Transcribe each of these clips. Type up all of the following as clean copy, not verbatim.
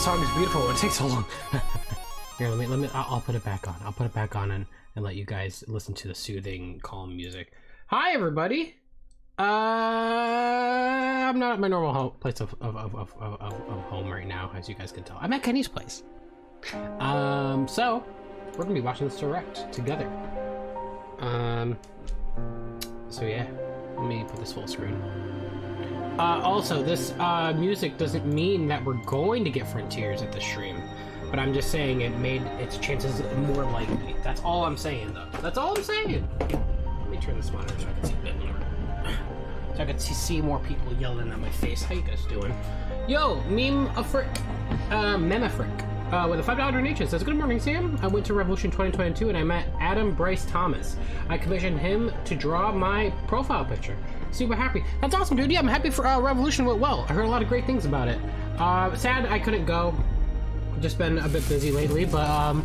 song is beautiful. It takes so long. Here, I'll put it back on. I'll put it back on and let you guys listen to the soothing, calm music. Hi, everybody. I'm not at my normal place of home right now, as you guys can tell. I'm at Kenny's place. So we're gonna be watching this direct together. So yeah, let me put this full screen. Also, this music doesn't mean that we're going to get Frontiers at the stream, but I'm just saying it made its chances more likely. That's all I'm saying, though. That's all I'm saying. Let me turn this monitor so I can see a bit more. So I can see more people yelling at my face. How you guys doing? Yo, Memafrick, with a $5 donation says, "Good morning, Sam. I went to Revolution 2022 and I met Adam Bryce Thomas. I commissioned him to draw my profile picture. Super happy." That's awesome, dude. Yeah, I'm happy for Revolution went well. I heard a lot of great things about it. Sad I couldn't go. Just been a bit busy lately, but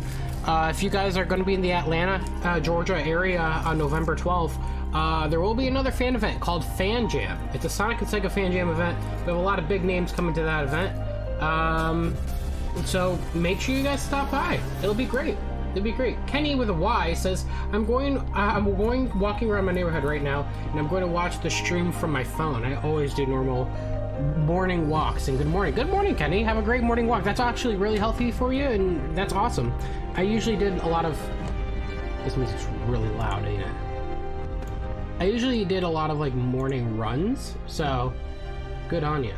if you guys are going to be in the Atlanta, Georgia area on November 12th, there will be another fan event called Fan Jam. It's a Sonic and Sega Fan Jam event. We have a lot of big names coming to that event. So make sure you guys stop by. It'll be great. It'll be great. Kenny with a Y says, I'm going walking around my neighborhood right now, and I'm going to watch the stream from my phone. I always do normal morning walks. And good morning. Good morning, Kenny. Have a great morning walk. That's actually really healthy for you, and that's awesome. I usually did a lot of... This music's really loud, ain't it? I usually did a lot of, like, morning runs, so good on you.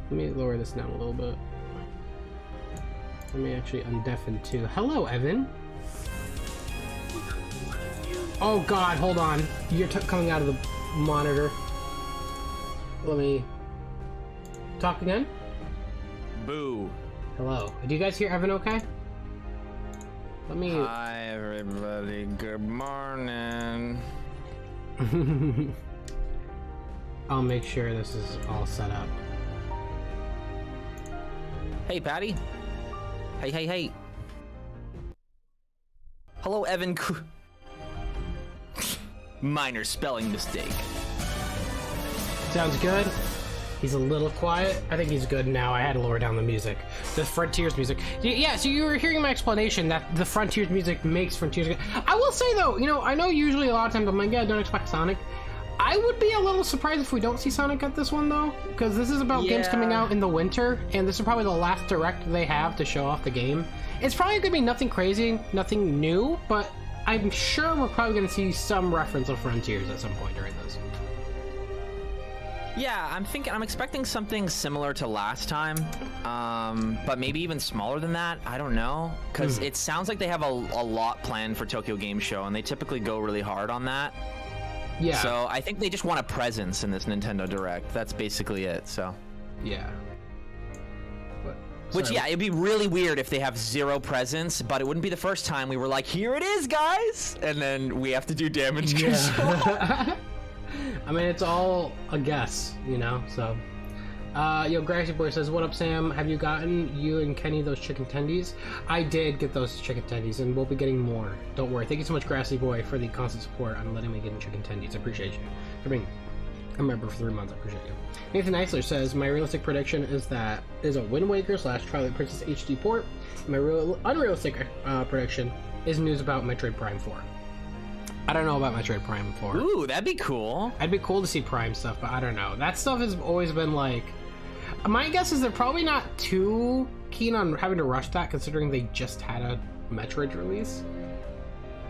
Let me lower this down a little bit. Let me actually undeafen too. Hello, Evan. Oh God, hold on. You're coming out of the monitor. Let me talk again. Boo. Hello. Do you guys hear Evan okay? Let me... Hi, everybody. Good morning. I'll make sure this is all set up. Hey, Patty. Hey. Hello, Evan. Minor spelling mistake. Sounds good. He's a little quiet. I think he's good now. I had to lower down the music. The Frontiers music. Yeah, so you were hearing my explanation that the Frontiers music makes Frontiers good. I will say, though, you know, I know usually a lot of times I'm like, yeah, don't expect Sonic. I would be a little surprised if we don't see Sonic at this one, though, because this is about games coming out in the winter, and this is probably the last direct they have to show off the game. It's probably going to be nothing crazy, nothing new, but I'm sure we're probably going to see some reference of Frontiers at some point during this. Yeah, I'm expecting something similar to last time, but maybe even smaller than that. I don't know, because it sounds like they have a lot planned for Tokyo Game Show, and they typically go really hard on that. Yeah. So I think they just want a presence in this Nintendo Direct. That's basically it. So. Yeah. Which, yeah, it'd be really weird if they have zero presence, but it wouldn't be the first time we were like, here it is, guys! And then we have to do damage control. I mean, it's all a guess, you know, so. Yo, Grassy Boy says, what up, Sam? Have you gotten you and Kenny those chicken tendies? I did get those chicken tendies, and we'll be getting more. Don't worry. Thank you so much, Grassy Boy, for the constant support on letting me get in chicken tendies. I appreciate you for being a member for 3 months. I appreciate you. Nathan Eisler says, my realistic prediction is that is a Wind Waker / Twilight Princess HD port. My unrealistic prediction is news about Metroid Prime 4. I don't know about Metroid Prime 4. Ooh, that'd be cool. It'd be cool to see Prime stuff, but I don't know. That stuff has always been like... My guess is they're probably not too keen on having to rush that, considering they just had a Metroid release.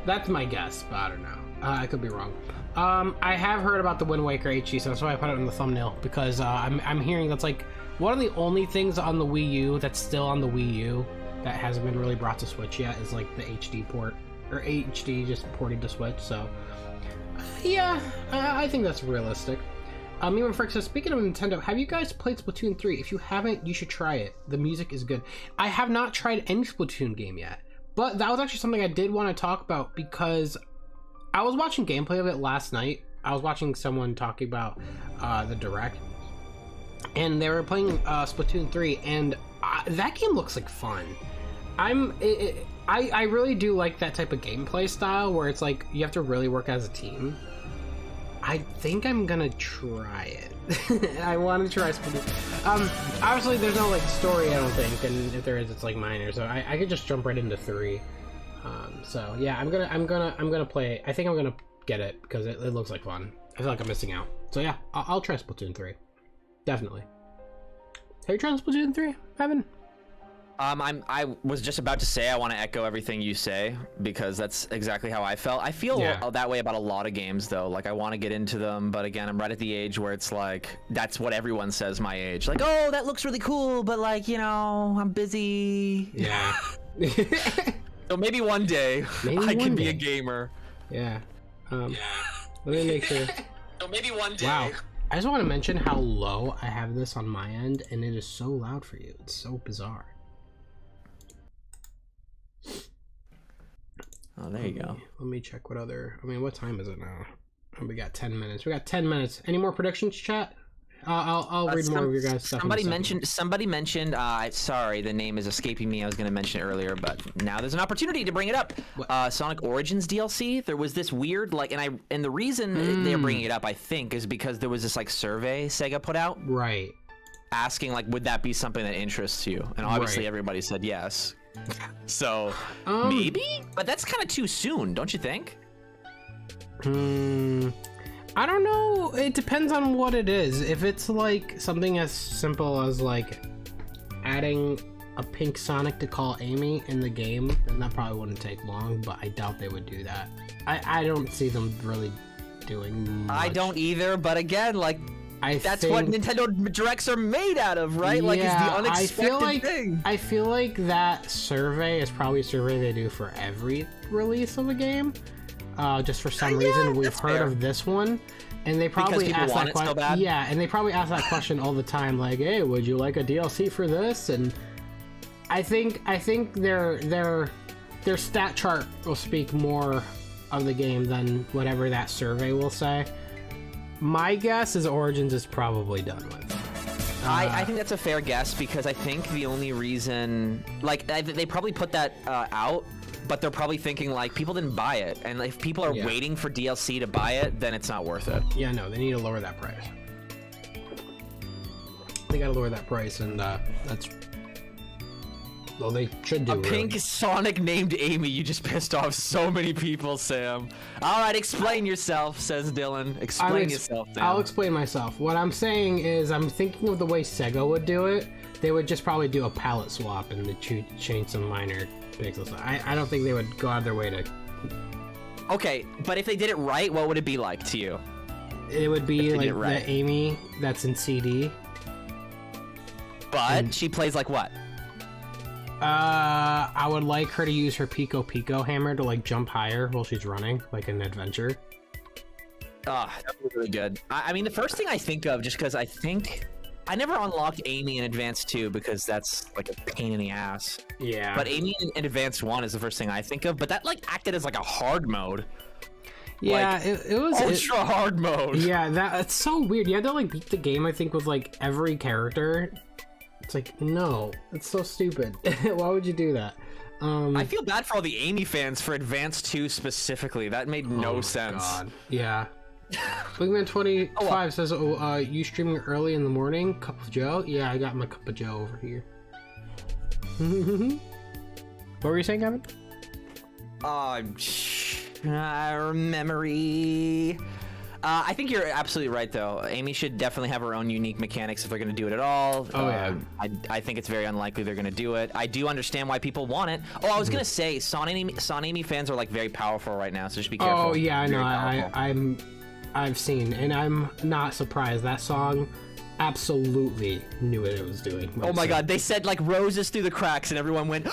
That's my guess, but I don't know. I could be wrong. I have heard about the Wind Waker HD, so that's why I put it in the thumbnail, because I'm hearing that's like one of the only things on the Wii U that's still on the Wii U that hasn't been really brought to Switch yet is like the HD port, or HD just ported to Switch, so yeah, I think that's realistic. Meme Frick says, speaking of Nintendo, have you guys played Splatoon 3? If you haven't, you should try it. The music is good. I have not tried any Splatoon game yet, but that was actually something I did want to talk about because I was watching gameplay of it last night. I was watching someone talking about the Direct, and they were playing Splatoon 3, and that game looks like fun. I really do like that type of gameplay style where it's like you have to really work as a team. I think I'm gonna try it. I want to try Splatoon. Obviously there's no like story, I don't think, and if there is, it's like minor. So I could just jump right into 3. So yeah, I'm gonna play. I think I'm gonna get it because it looks like fun. I feel like I'm missing out. So yeah, I'll try Splatoon 3. Definitely. Have you tried Splatoon 3, Evan? I was just about to say I want to echo everything you say because that's exactly how I felt. I feel that way about a lot of games though. Like I want to get into them, but again, I'm right at the age where it's like that's what everyone says my age. Like, oh, that looks really cool, but like, you know, I'm busy. Yeah. So maybe one day I can be a gamer. Yeah. Let me make sure. So maybe one day. Wow. I just want to mention how low I have this on my end, and it is so loud for you. It's so bizarre. Oh, there you go. Let me check what other... I mean, what time is it now? We got 10 minutes. We got 10 minutes. Any more predictions, chat? I'll read more of your guys' stuff. Somebody mentioned. Sorry, the name is escaping me. I was going to mention it earlier, but now there's an opportunity to bring it up. Sonic Origins DLC. There was this weird and the reason they're bringing it up, I think, is because there was this like survey Sega put out, right? Asking like, would that be something that interests you? And obviously everybody said yes. So maybe, but that's kind of too soon, don't you think? I don't know. It depends on what it is. If it's like something as simple as like adding a pink Sonic to call Amy in the game, then that probably wouldn't take long, but I doubt they would do that. I don't see them really doing much. I don't either, but again, like, that's what Nintendo Directs are made out of, right? Yeah, like, it's the unexpected thing. I feel like that survey is probably a survey they do for every release of a game. Just for some reason, we've heard of this one, and they probably ask that question. Yeah, and they probably ask that question all the time, like, "Hey, would you like a DLC for this?" And I think their stat chart will speak more of the game than whatever that survey will say. My guess is Origins is probably done with. I think that's a fair guess because I think the only reason, like, they probably put that out. But they're probably thinking, like, people didn't buy it. And if people are waiting for DLC to buy it, then it's not worth it. Yeah, no, they need to lower that price. They gotta lower that price, and that's... Well, they should do a pink Sonic named Amy. You just pissed off so many people, Sam. All right, explain yourself, says Dylan. Explain yourself, Dan. I'll explain myself. What I'm saying is I'm thinking of the way Sega would do it. They would just probably do a palette swap and change some minor pixels. I don't think they would go out of their way to... Okay, but if they did it right, what would it be like to you? It would be like the Amy that's in CD. But she plays like what? I would like her to use her Pico Pico hammer to like jump higher while she's running, like an adventure. That would be really good. I mean, the first thing I think of, just because I think... I never unlocked Amy in Advanced 2 because that's like a pain in the ass. Yeah. But Amy in Advanced 1 is the first thing I think of, but that like acted as like a hard mode. Yeah, like, it was ultra hard mode. Yeah, that's so weird. You had to like beat the game, I think, with like every character. It's like, no, it's so stupid. Why would you do that? I feel bad for all the Amy fans for Advanced 2 specifically. That made no sense. God. Yeah. Wingman25 says, you streaming early in the morning? Cup of Joe? Yeah, I got my cup of Joe over here. What were you saying, Kevin? Memory. I think you're absolutely right, though. Amy should definitely have her own unique mechanics if they're going to do it at all. Oh, yeah. I think it's very unlikely they're going to do it. I do understand why people want it. Oh, I was going to say, Son Amy fans are, like, very powerful right now, so just be careful. Oh, yeah, I know. I've seen, and I'm not surprised. That song absolutely knew what it was doing. Oh my god, they said like roses through the cracks, and everyone went.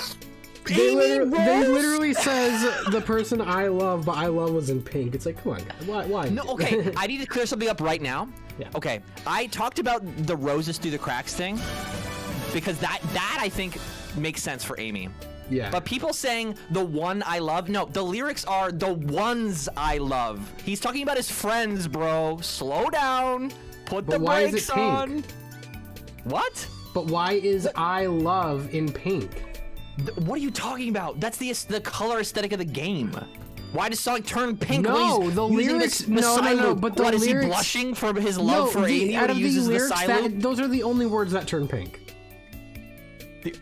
They literally says the person I love, but I love was in pink. It's like, come on, guys. Why? No, okay. I need to clear something up right now. Yeah. Okay, I talked about the roses through the cracks thing because that I think makes sense for Amy. Yeah. But people saying the one I love, no, the lyrics are the ones I love. He's talking about his friends, bro. Slow down. Put the brakes on. What? But why is I love in pink? What are you talking about? That's the color aesthetic of the game. Why does Sonic turn pink? No, when he's the using lyrics. the No, Psy no, loop? but the what, lyrics. Is he blushing for his love for Amy out when of he the uses the lyrics, Psy loop? those are the only words that turn pink. They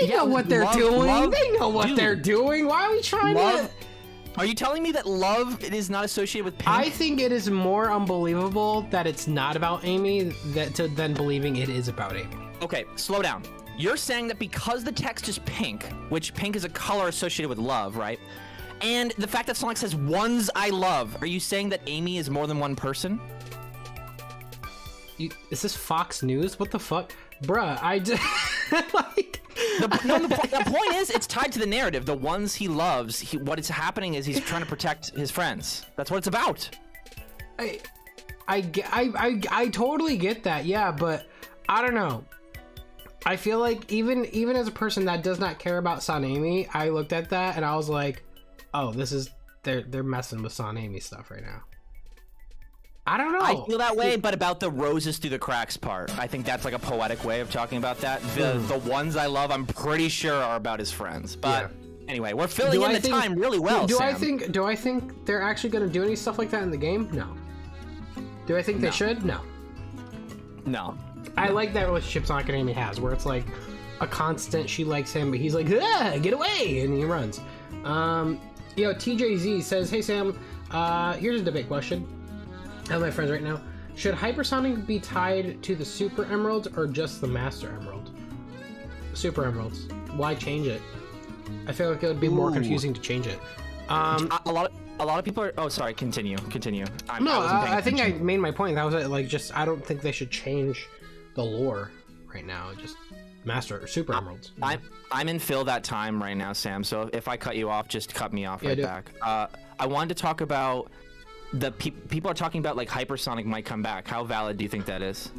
Yeah, know what they're love- doing. love- They know what dude, they're doing. Why are we trying Love. to? Are you telling me that love is not associated with pink? I think it is more unbelievable that it's not about Amy than believing it is about Amy. Okay, slow down. You're saying that because the text is pink, which pink is a color associated with love, right? And the fact that Sonic says ones I love, are you saying that Amy is more than one person? Is this Fox News? What the fuck? Bruh, I just... like... The point is, it's tied to the narrative. The ones he loves, what is happening is he's trying to protect his friends. That's what it's about. I totally get that, yeah, but I don't know. I feel like even as a person that does not care about Son Amy, I looked at that and I was like, oh, this is they're messing with Son Amy stuff right now. I don't know. I feel that way, but about the roses through the cracks part. I think that's like a poetic way of talking about that. The ones I love, I'm pretty sure are about his friends. But anyway, we're filling in the time really well, do Sam. I think they're actually going to do any stuff like that in the game? No. Do I think they should? No. No. I like that relationship Sonic and Amy has, where it's like a constant. She likes him, but he's like, ah, get away, and he runs. TJZ says, hey Sam, here's a debate question. I have my friends right now. Should Hypersonic be tied to the Super Emeralds or just the Master Emerald? Super Emeralds. Why change it? I feel like it would be more confusing to change it. A lot of people are. Oh, sorry. Continue. I think I made my point. That was it. Like, just I don't think they should change the lore right now. Just Master or Super Emeralds. I'm in fill that time right now, Sam. So if I cut you off, just cut me off right back. I wanted to talk about the people are talking about like Hypersonic might come back. How valid do you think that is?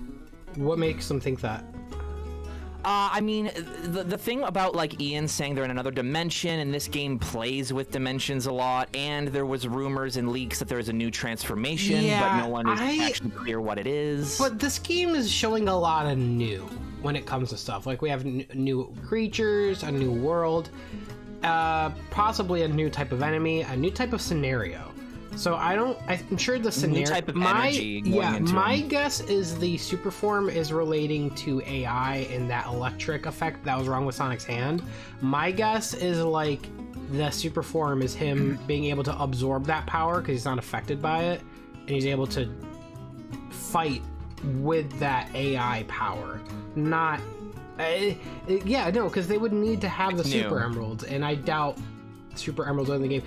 What makes them think that? I mean, the thing about like Ian saying they're in another dimension, and this game plays with dimensions a lot, and there was rumors and leaks that there is a new transformation, but no one is actually clear what it is. But this game is showing a lot of new when it comes to stuff. Like we have new creatures, a new world, possibly a new type of enemy, a new type of scenario. So I'm sure the scenario. New type of energy going into my guess is the super form is relating to AI and that electric effect that was wrong with Sonic's hand. My guess is like the super form is him being able to absorb that power because he's not affected by it, and he's able to fight with that AI power. Not, because they would need to have the Super Emeralds, and I doubt Super Emeralds are in the game.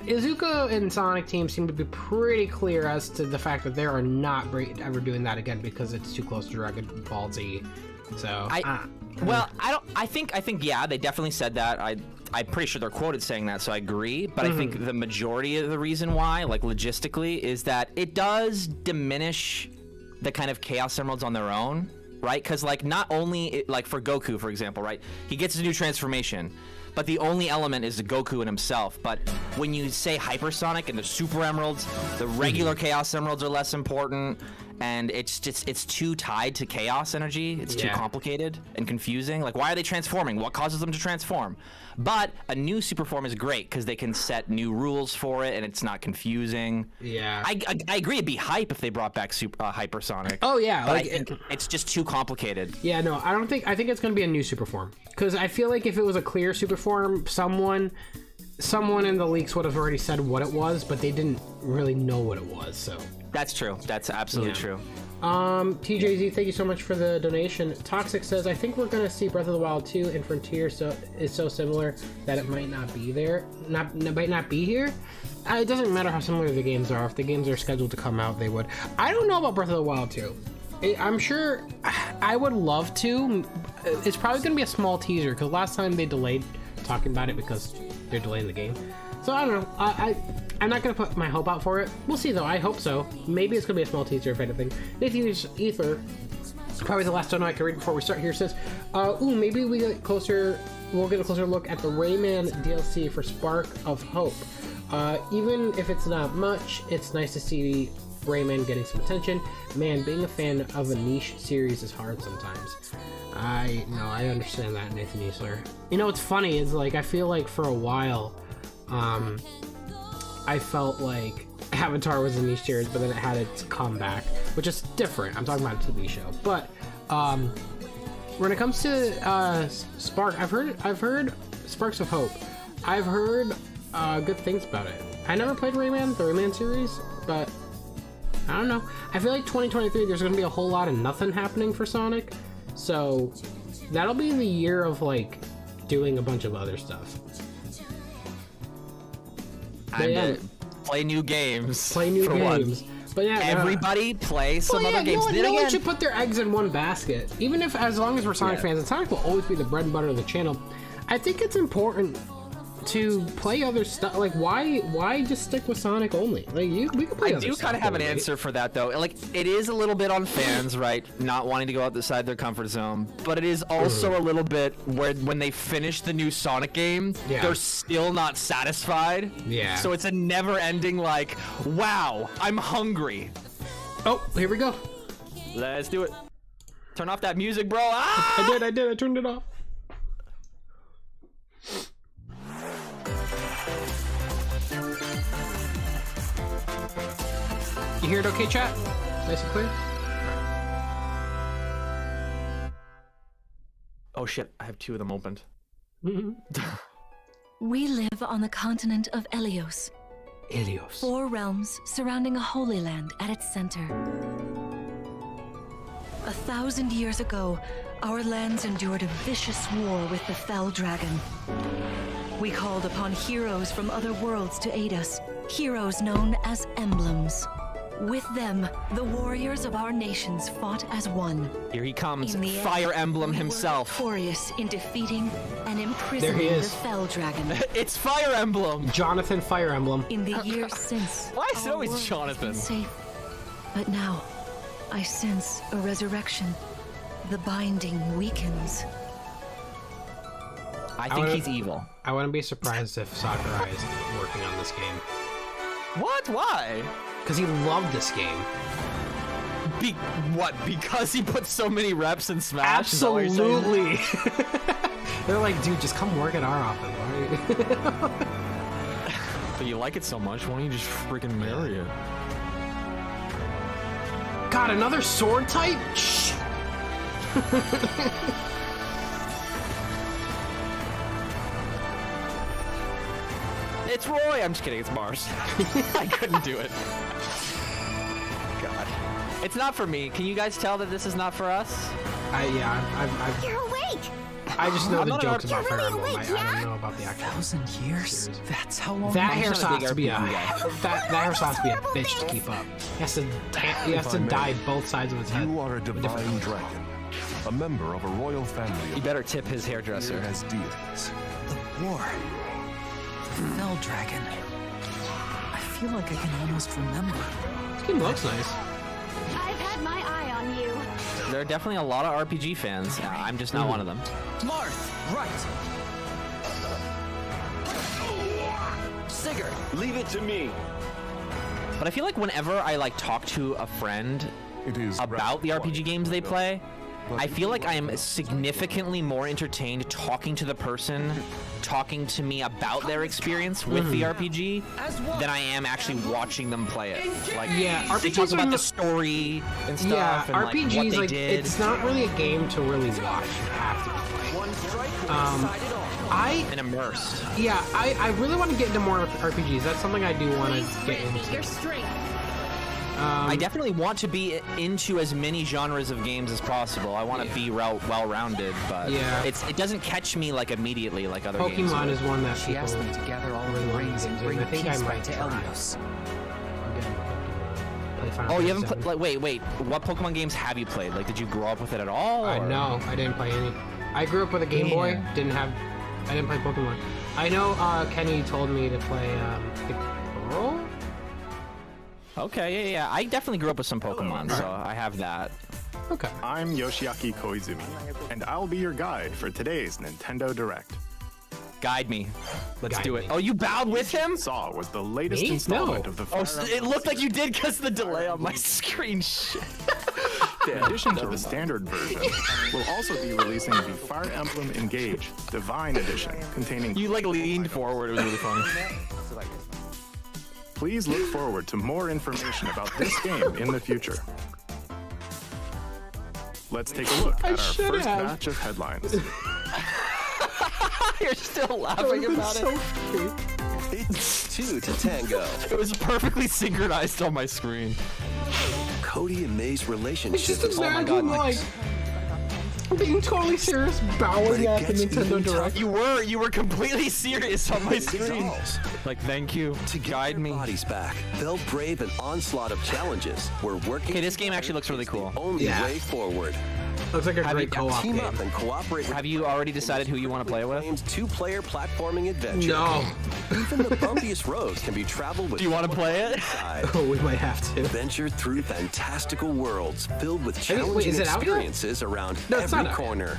Izuku and Sonic team seem to be pretty clear as to the fact that they are not ever doing that again because it's too close to Dragon Ball Z. So I think yeah, they definitely said that. I'm pretty sure they're quoted saying that, so I agree. But I think the majority of the reason why, like logistically, is that it does diminish the kind of Chaos Emeralds on their own, right? Because like not only like for Goku, for example, right? He gets his new transformation, but the only element is the Goku in himself. But when you say Hypersonic and the Super Emeralds, the regular Chaos Emeralds are less important, and it's too tied to Chaos energy. It's too complicated and confusing. Like, why are they transforming? What causes them to transform? But a new super form is great because they can set new rules for it, and it's not confusing. Yeah, I agree. It'd be hype if they brought back Hypersonic. Oh yeah, but I think it's just too complicated. Yeah, no, I think it's going to be a new super form because I feel like if it was a clear super form, someone in the leaks would have already said what it was, but they didn't really know what it was. So that's true. That's absolutely true. TJZ, thank you so much for the donation. Toxic says, I think we're going to see Breath of the Wild 2 and Frontier is so similar that it might not be there. Might not be here. It doesn't matter how similar the games are. If the games are scheduled to come out, they would. I don't know about Breath of the Wild 2. I'm sure I would love to. It's probably going to be a small teaser because last time they delayed talking about it because they're delaying the game. So I don't know. I'm not going to put my hope out for it. We'll see, though. I hope so. Maybe it's going to be a small teaser, if anything. Nathan's Ether, probably the last one I can read before we start here, says, maybe we'll get a closer look at the Rayman DLC for Spark of Hope. Even if it's not much, it's nice to see Rayman getting some attention. Man, being a fan of a niche series is hard sometimes. I understand that, Nathan Easler. You know what's funny is, like, I feel like for a while, I felt like Avatar was a niche series, but then it had its comeback, which is different. I'm talking about a TV show. But when it comes to Spark, I've heard Sparks of Hope. I've heard good things about it. I never played Rayman, the Rayman series, but I don't know. I feel like 2023, there's going to be a whole lot of nothing happening for Sonic. So that'll be the year of like doing a bunch of other stuff. Play new games. Play new games. But yeah, everybody play some other games. No one should put their eggs in one basket. Even if, as long as we're Sonic fans, and Sonic will always be the bread and butter of the channel. I think it's important to play other stuff. Like, why just stick with Sonic only? Like, we could play other stuff. I do kind of have an answer for that, though. Like, it is a little bit on fans, right? Not wanting to go outside their comfort zone. But it is also a little bit where when they finish the new Sonic game, they're still not satisfied. Yeah. So it's a never-ending, like, wow, I'm hungry. Oh, here we go. Let's do it. Turn off that music, bro. Ah! I did. I turned it off. You hear it okay, chat? Nice and clear? Oh shit, I have 2 of them opened. We live on the continent of Elios. 4 realms surrounding a holy land at its center. 1,000 years ago, our lands endured a vicious war with the Fell Dragon. We called upon heroes from other worlds to aid us, heroes known as emblems. With them, the warriors of our nations fought as one. Here he comes, Fire Emblem himself. Victorious in defeating and imprisoning the Fell Dragon. It's Fire Emblem! Jonathan Fire Emblem. In the years since, why is it always Jonathan? Safe. But now, I sense a resurrection. The binding weakens. I think he's evil. I wouldn't be surprised if Sakurai is working on this game. What? Why? Because he loved this game. What? Because he put so many reps in Smash? Absolutely. They're like, dude, just come work at our office, right? But you like it so much, why don't you just freaking marry it? God, another sword type? Shh. It's Roy! I'm just kidding, it's Mars. I couldn't do it. God. It's not for me. Can you guys tell that this is not for us? I've You're awake! I just know the jokes about Fire Emblem. I don't know about the actual 1,000 years? series. That's how long. That hairstyle has to be a bitch to keep up. He has to dye both sides of his head. You are a divine dragon, a member of a royal family. You better tip his hairdresser. As deities. The war. The Fell Dragon. I feel like I can almost remember. This game looks nice. I've had my eye on you. There are definitely a lot of RPG fans. I'm just not one of them. Marth, right. Sigurd, leave it to me. But I feel like whenever I talk to a friend about the RPG games they play, I feel like I am significantly more entertained talking to the person talking to me about their experience with the RPG than I am actually watching them play it. RPGs they talk about the story and stuff. Yeah, and, RPGs what they did. it's not really a game to really watch. You have to play. And immersed. Yeah, I really want to get into more RPGs. That's something I do want to get into. Your strength. I definitely want to be into as many genres of games as possible. I want to be well-rounded, but it doesn't catch me immediately like other games. Pokemon is one that she asked me to gather all of the rings and bring peace back to Elios. Oh, you haven't played? Wait. What Pokemon games have you played? Did you grow up with it at all? No, I didn't play any. I grew up with a Game Boy. I didn't play Pokemon. I know Kenny told me to play Pearl. Okay, yeah. I definitely grew up with some Pokemon, so I have that. Okay. I'm Yoshiaki Koizumi, and I'll be your guide for today's Nintendo Direct. Guide me. Let's do it. Oh, you bowed with him? Saw was the latest installment of the Fire Emblem. It looked like you did because the delay on my screen. Shit. In addition to the standard version, we'll also be releasing the Fire Emblem Engage Divine Edition, containing... You like leaned forward. It was really funny. Please look forward to more information about this game in the future. Let's take a look at our first batch of headlines. You're still laughing about it. It's 2 to tango. It was perfectly synchronized on my screen. Cody and May's relationship Just is imagine, like, being totally serious, bowing at the Nintendo Direct. You were completely serious on my screen. Like, thank you. To get guide their me. bodies back, they'll brave an onslaught of challenges. We're working. Okay, this game actually looks really cool. The only Yeah. way forward. Looks like a great co-op Team game. up and cooperate. Have you already decided who you want to play with? Game's 2-player platforming adventure. No. Even the bumpiest roads can be traveled with. Do you want to play it? Oh, we might have to. Venture through fantastical worlds filled with wait, challenging is it out yet? experiences around No, it's every not out corner.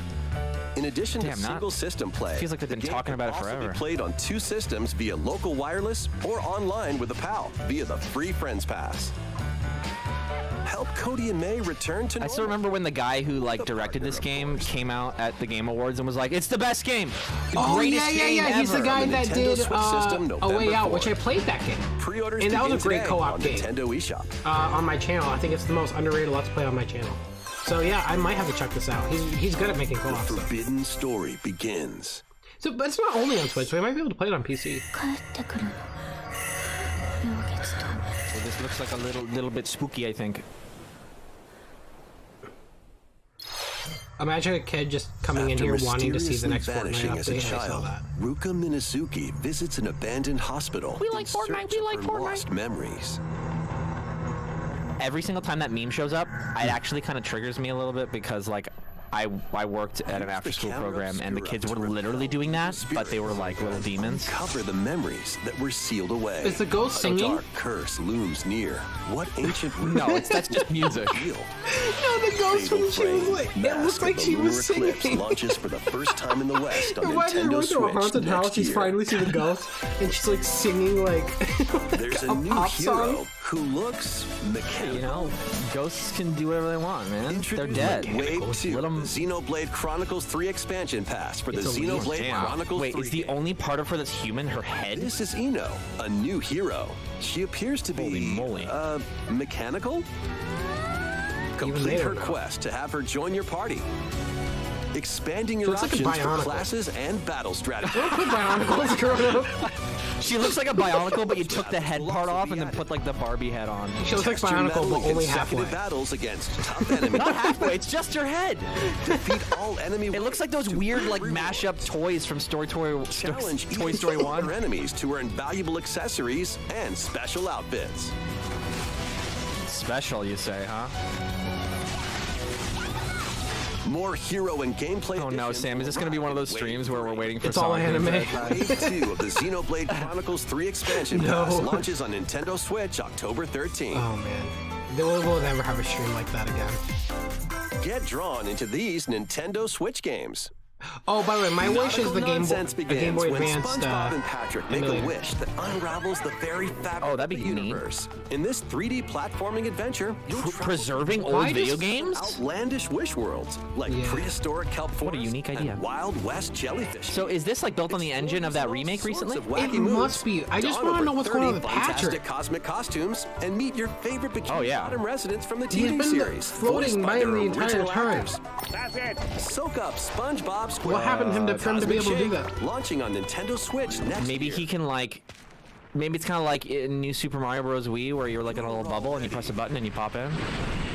In addition Damn, to not- single system play, Feels like they've the been game talking can about it also forever. be played on 2 systems via local wireless or online with a pal via the free Friends Pass. Help Cody and May return to I normal. still remember when the guy who like directed this game came out at the Game Awards and was like, "It's the best game, the Oh, greatest yeah, game He's the ever." guy On the that Nintendo did Switch system, A Way November Out, which 4th. I played that game. Pre-orders And that was begin a great today co-op on game. Nintendo eShop. On my channel. I think it's the most underrated Let's Play on my channel. So yeah, I might have to check this out. He's good at making co-op stuff. Forbidden story begins. So, but it's not only on Switch. We might be able to play it on PC. So this looks like a little bit spooky, I think. Imagine a kid just coming in here wanting to see the next Fortnite vanishing as a update. I saw child, that. Ruka Minazuki visits an abandoned hospital. We like in Fortnite, search we of like her Fortnite. lost memories. Every single time that meme shows up, it actually kind of triggers me a little bit because like I worked at an after-school program and the kids were literally doing that, but they were like little demons. Cover the memories that were sealed away. Is the ghost A singing? dark curse looms near. What ancient No, that's just music. real? No, the ghost Fatal when she was Frame, like, it Mask looked like of the she was Lunar Eclipse singing. launches for the first time in the West on Imagine Nintendo going to a Switch haunted house, next she's year. finally seen a ghost, and she's like singing like There's a new pop hero song. who looks mechanical. You know, ghosts can do whatever they want, man. They're Introducing dead. Wave 2, Let 'em- the Xenoblade Chronicles 3 expansion pass for the It's a weird Xenoblade Damn. Chronicles Wait, 3 is the game. only part of her that's human her head? This is Ino, a new hero. She appears to Holy be moly. mechanical. they Complete her don't know. quest to have her join your party. Expanding your looks like a options for Bionicle. classes and battle strategy. Put Bionicles growing up. She looks like a Bionicle, but you took the head part off and then put like the Barbie head on. She looks like Test your Bionicle, mettle but in only consecutive halfway. battles against tough enemies. Not halfway, it's just her head. Defeat all enemy. It looks like those to weird earn like rewards. mashup toys from Challenge Toy Story 1. enemies to earn valuable accessories and special outfits. Special, you say, huh? More hero and gameplay. Oh no, additions Sam, is this gonna be one of those streams where we're waiting for It's all Sonic anime. Wave 2 of the Xenoblade Chronicles 3 expansion No. pass launches on Nintendo Switch October 13th. Oh man, we'll never have a stream like that again. Get drawn into these Nintendo Switch games. Oh, by the way, my wish is the Game Boy, Nonsense Game begins Boy when Advanced. SpongeBob and Patrick make a emulator. wish that unravels the very fabric Oh, that'd of be the neat. universe. In this 3D platforming adventure, you'll travel Preserving through old Why video does- games? outlandish wish worlds like Yeah. prehistoric kelp forests What a unique idea. and Wild West jellyfish. So is this like built on the engine of that remake recently? It must be. I just want to know what's going on with fantastic Patrick. cosmic costumes and meet your favorite Bikini Oh, yeah. Bottom residents from the He's TV been series. floating voiced by by him their the entire original time. actors. Soak up SpongeBob SquarePants. What happened to him to, for him to be able to do that? Launching on Nintendo Switch next Maybe year. he can like. Maybe it's kind of like in New Super Mario Bros. Wii, where you're like in a little bubble and you press a button and you pop in.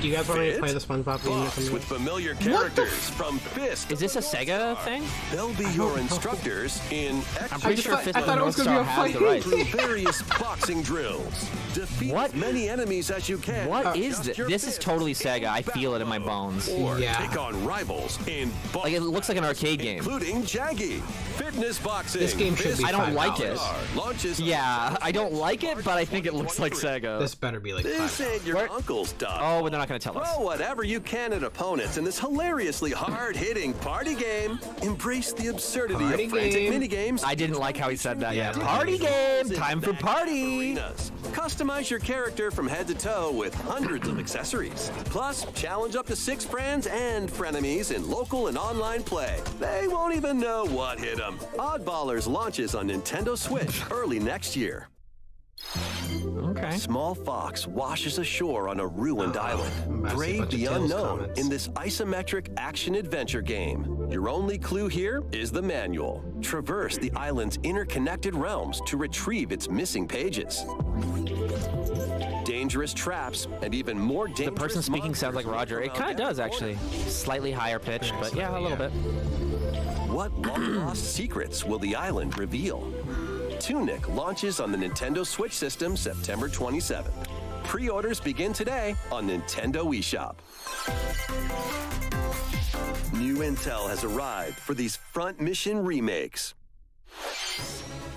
Do you guys want me to Fit? play the SpongeBob game? Box with familiar characters from Fist. Is this a Sega thing? They'll be your instructors in I'm pretty sure thought- Fist I of thought the it was North gonna Star be a has the fight. rights. through various boxing drills. Defeat What? as many enemies as you can. What is Adjust this? your This is fist totally Sega. I feel it in my bones. Or Yeah. take on rivals in boxing. Like it looks like an arcade game. Including Jaggy. Fitness boxing. This game should be I don't like it. Launches. Yeah, I don't like it, but I think it looks like Sega. This better be like This 5. ain't your Where- uncle's dog. Oh, but they're not gonna tell us. Throw whatever you can at opponents in this hilariously hard-hitting party game. Embrace the absurdity Party of frantic game. minigames. I didn't like how he said that. Yeah. Party game. Time for party. Arenas. Customize your character from head to toe with hundreds of accessories. Plus, challenge up to 6 friends and frenemies in local and online play. They won't even know what hit them. Oddballers launches on Nintendo Switch early next year. Okay. Small fox washes ashore on a ruined island. I see a Brave bunch of the Tails unknown comments. in this isometric action-adventure game. Your only clue here is the manual. Traverse the island's interconnected realms to retrieve its missing pages. Dangerous traps and even more dangerous The person speaking sounds like monsters Roger. It kind of does, actually. Slightly higher pitched, but yeah, a little bit. What long-lost secrets will the island reveal? Tunic launches on the Nintendo Switch system September 27th. Pre-orders begin today on Nintendo eShop. New intel has arrived for these Front Mission remakes.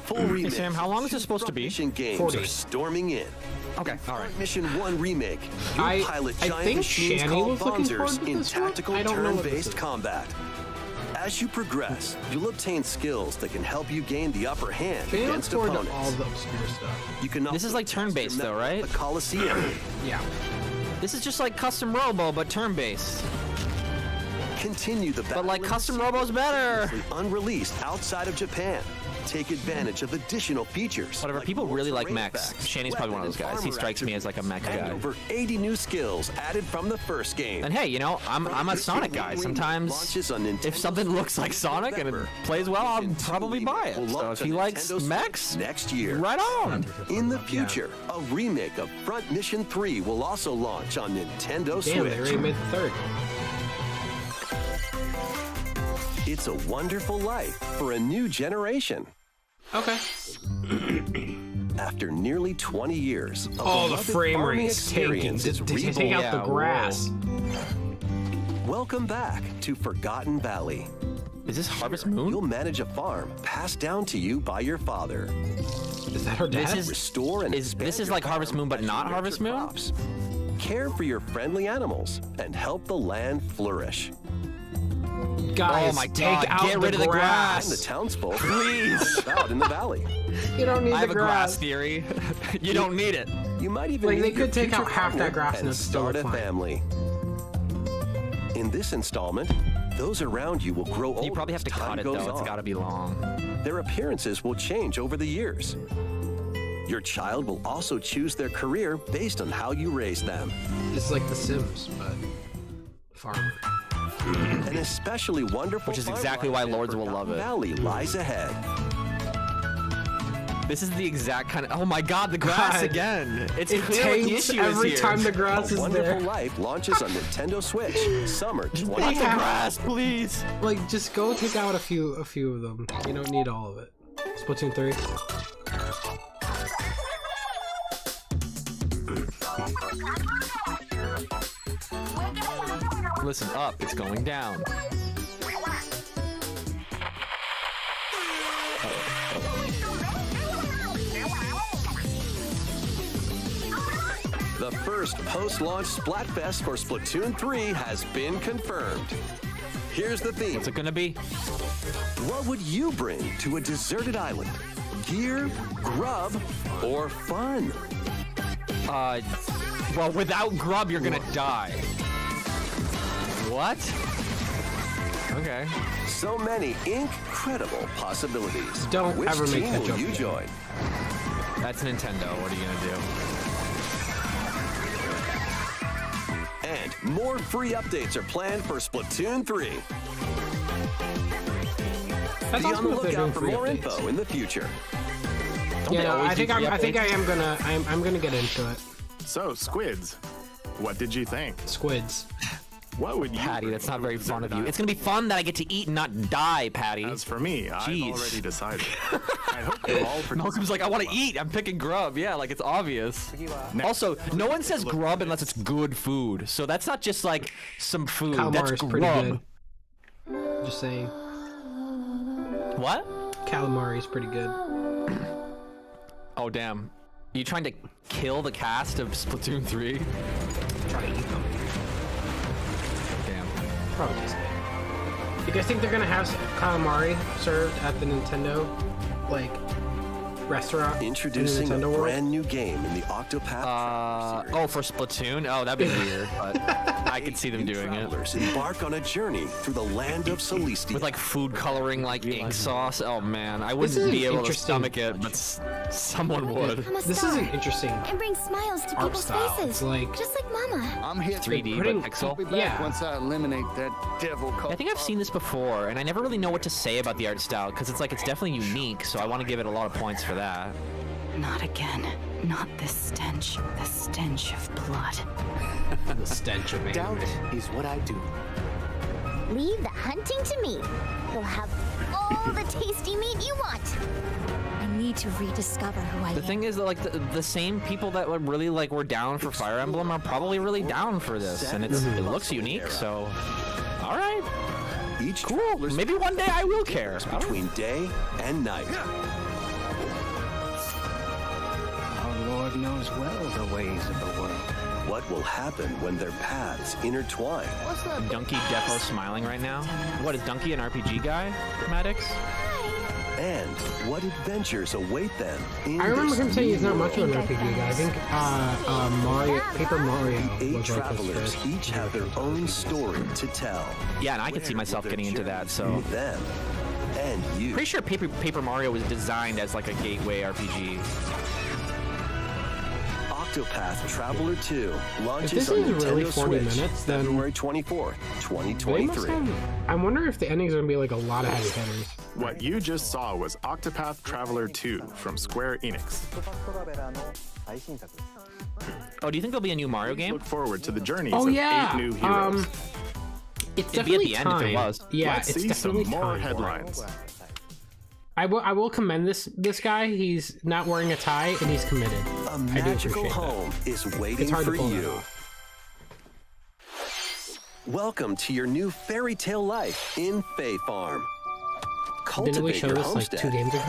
Full remakes. Sam, how long is this supposed to Front be? Mission games 40. are storming in. Okay, all right. Front Mission 1 remake. You I pilot think giant machines Shani called was looking forward Bonzers to in this one. tactical I don't know what this turn-based is. combat. As you progress, you'll obtain skills that can help you gain the upper hand Shani looks against forward to opponents. all the obscure stuff. You can This is also like turn-based, test your though, mettle right? at The Coliseum. Yeah. This is just like custom Robo, but turn-based. Continue the battle. But like in the custom sea, Robo's better. previously unreleased outside of Japan. Take advantage of additional features. Whatever, like people more really like terrain mechs. effects, Shani's probably one of those weapon guys. and He strikes me as like a mech and guy. over 80 new skills added from the first game. And hey, you know, I'm a Sonic guy. Sometimes Launches on Nintendo if something Switch looks like in Sonic and it November. plays well, I'll Version probably 2 buy will it. So launch if he on likes Nintendo Switch mechs, next year. right on. In the future, a remake of Front Mission 3 will also launch on Nintendo Damn, they Switch. already made the third. It's a wonderful life for a new generation. Okay. After nearly 20 years of Oh, the beloved frame farming rate's tanking. experience is Did you reborn. take out Yeah, the grass? Welcome back to Forgotten Valley. Is this Harvest You'll Moon? manage a farm passed down to you by your father. Is that her dad? This is- Restore and expand this is your like Harvest farm Moon, but as you not nurture Harvest Moon? crops. Care for your friendly animals and help the land flourish. Guys, Oh my take God, out get rid of the And grass. the townsfolk Please. out in the valley. You don't need I have the a grass grass. theory. You don't need it. You might even Like, they meet your could take future out half that partner grass and and it's still start a fine. family. In this installment, those around you will grow old. You probably have to as time cut it goes though. It's on. got to be long. Their appearances will change over the years. Your child will also choose their career based on how you raise them. It's like The Sims, but farmer. An especially wonderful Which is farm exactly life why in Lourdes will love Forgotten it. Valley lies ahead. This is the exact kind of. Oh my God, the grass God. again. It's It clear what the tanks issue every is time here. the grass A is Wonderful there. Life launches on Nintendo Switch, summer Take 2020. the grass, please. Like, just go take out a few of them. You don't need all of it. Splatoon 3. Listen up, it's going down. The first post-launch Splatfest for Splatoon 3 has been confirmed. Here's the theme. What's it gonna be? What would you bring to a deserted island? Gear, grub, or fun? Well, without grub, you're gonna die. What? Okay. So many incredible possibilities. Don't Which ever make team that will joke you again. join? That's Nintendo. What are you gonna do? And more free updates are planned for Splatoon 3. That's Be on the awesome if they're doing lookout for free more updates. info in the future. Yeah, no, always I think do free I updates? am gonna I'm gonna get into it. So, Squids, what did you think? Squids. What would you Patty, bring that's not to a very fun of deserted you. It's gonna be fun that I get to eat and not die, Patty. island? As for me, I've Jeez. already decided. I hope you all Malcolm's like, I want to eat. I'm picking grub. Yeah, like it's obvious. Also, no one says grub unless it's good food. So that's not just like some food. Calamari That's is grub. pretty good. Just saying. What? Calamari is pretty good. Oh damn. You trying to kill the cast of Splatoon 3? Try to eat them. probably taste good. You guys think they're gonna have calamari served at the Nintendo, like, restaurant? Introducing in a the Nintendo world? brand new game in the Octopath Traveler series. Oh, for Splatoon? Oh, that'd be weird, but I could see them doing it. Travelers embark on a journey through the land of Celestia. With like food coloring, like ink sauce. Oh man, I This wouldn't is be able to interesting. stomach it, but someone would. I'm a This star is an interesting and bring smiles to art people's style. faces. It's like- just like Mama. I'm here 3D, putting- but pixel. to be back Yeah. once I eliminate that devil called I think I've seen this before, and I never really know what to say about the art style because it's like it's definitely unique. So I want to give it a lot of points for that. Not again. Not this stench. The stench of blood. The stench of doubt anime. is what I do. Leave the hunting to me. You'll have all the tasty meat you want. I need to rediscover who I The am. thing is that like the same people that were really like were down for Fire Emblem are probably really down for this, and it looks unique. So, all right, Each cool. traveler's Maybe one day I will care. between day and night. Our Lord knows well the ways of the world. What will happen when their paths intertwine? What's that? Donkey Defo smiling right now. What is Donkey an RPG guy, Maddox? And what adventures await them in I remember this him saying he's new not much of world? an RPG guy. I think Paper Mario The 8 was like his travelers first. each have their own story to tell. Yeah, and I could see myself getting into that. So Them and you. pretty sure Paper Mario was designed as like a gateway RPG. Octopath Traveler 2 launches this on is really Nintendo 40 Switch minutes, then February 24th, They must 2023. have, I wonder if the ending's gonna be like a lot of heavy hitters. What you just saw was Octopath Traveler 2 from Square Enix. Oh, do you think there'll be a new Mario game? Look forward to the journeys Oh of yeah. 8 new heroes. It's It'd be at definitely the end if time. it was. Yeah, Let's it's see definitely some more time. headlines. I will commend this guy. He's not wearing a tie and he's committed. A I do magical appreciate that. home is waiting It's hard to for pull that you. off. Welcome to your new fairy tale life in Fae Farm. Didn't we Cultivate show your this like homestead 2 games ago?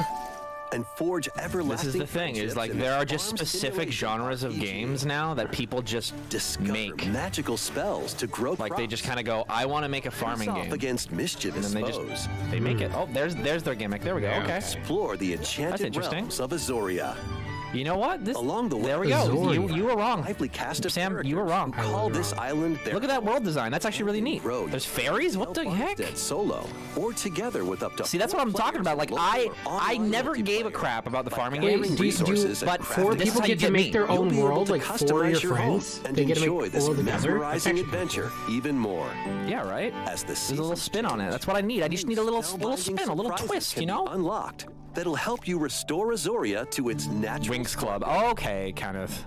and forge everlasting This is the thing, is friendships like in there the are just farm specific simulation genres of RPG. games now that people just Discover make. magical spells to grow Like they just kind of go, I want to make a farming off game. against And mischievous then foes. they make it. Oh, there's their gimmick. There we go. Yeah. Okay. Explore the enchanted interesting. realms of Azoria. You know what? This Along the way, there we go. Azoria. You were wrong. lively cast of Sam, you were characters wrong. who call this island their Look at that world design. That's actually really neat. road. There's fairies? What the heck? Dead solo or together with up to See, that's what 4 I'm talking players about. Like in I local or I online never gave a multiplayer. crap about the By farming gathering games. resources and but crafting Four this is people how you get to get make me. their You'll own be able world, to like 4 of customize your home friends. and They get to make enjoy this all together. That's mesmerizing actually adventure even more. Yeah, right. As the There's a little spin on it. That's what I need. I just need a little spin, a little twist, you know? Unlocked that'll help you restore Azoria to its natural Wings Club. Okay, kind of.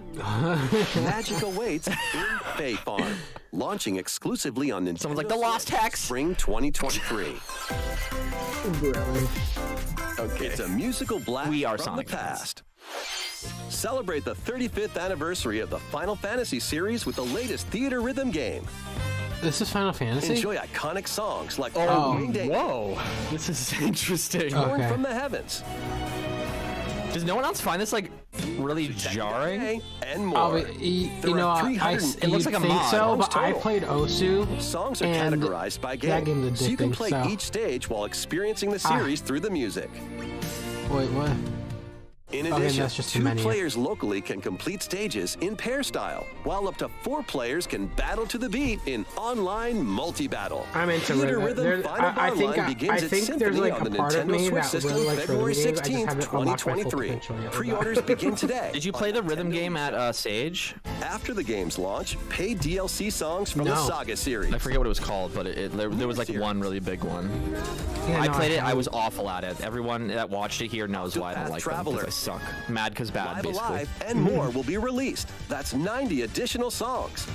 magic awaits in Fae Farm, launching exclusively on Nintendo Someone's like, "The Lost Switch, Hex." Spring 2023. Okay. It's a musical blast We are from Sonic the fans. past. Celebrate the 35th anniversary of the Final Fantasy series with the latest theater rhythm game. This is Final Fantasy? Enjoy iconic songs like Oh, Winged Angel, Whoa. This is interesting. Born Okay. from the Heavens, Does no one else find this like really jarring? Hey, and more. Oh, you There know, are I 300 It looks you'd like a think mod. so, Songs but I total. played Osu. Songs are and categorized by that game, game's so you can addicting, play so- each stage while experiencing the series through the music. Wait, what? In Okay, addition, that's just the 2 menu. players locally can complete stages in pair style, while up to 4 players can battle to the beat in online multi-battle. I'm into Theater rhythm. Rhythm Final I think Bar Line begins its there's symphony like on a the part of Nintendo me Switch that system really likes February rhythm games. I just 16th, haven't unlocked my full 2023. potential yet. Pre-orders begin today. Did you play the rhythm game at Sage? After the game's launch, paid DLC songs from the No. Saga series. I forget what it was called, but there was like one really big one. Yeah, I no, played it. I haven't. was awful at it. Everyone that watched it here knows why I don't like them, Traveler. because I suck. Mad because bad, Live basically. Alive and more will be released. That's 90 additional songs.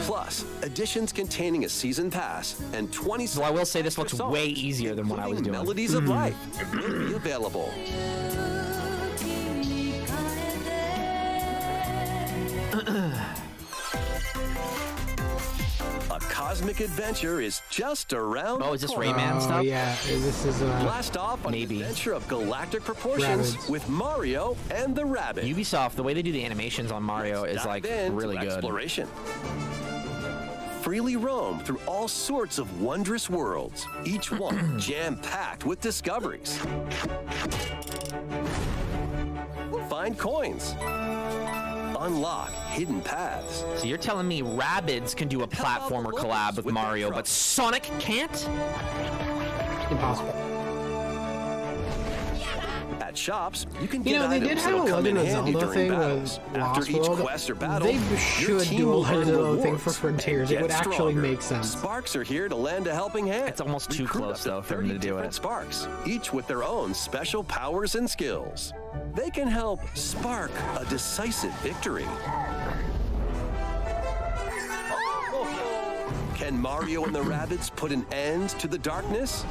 Plus, editions containing a season pass and 20 So I will say this looks songs, way easier than what I was including doing. Melodies of Life will be available. A cosmic adventure is just around. Oh, is this the corner. Rayman Oh, stuff? yeah, this is Blast off on Maybe. an adventure of galactic proportions Rabbids. with Mario and the Rabbit. Ubisoft, the way they do the animations on Mario is Dive like into really good. Exploration. freely roam through all sorts of wondrous worlds, each one jam-packed with discoveries. Find coins. Unlock hidden paths. So you're telling me Rabbids can do a platformer collab with Mario, but Sonic can't? Impossible. At shops, you can You get know, they did items have a that'll come in Legend of handy Zelda during thing battles. with After Lost each World. quest or battle, They your should team do a will earn Legend of Zelda thing rewards for Frontiers. and It would get actually stronger. make sense. Sparks are here to lend a helping hand. It's almost too Recruit close, up to though, for them 30 to do different it. Sparks, each with their own special powers and skills. They can help spark a decisive victory. Can Mario and the Rabbids put an end to the darkness?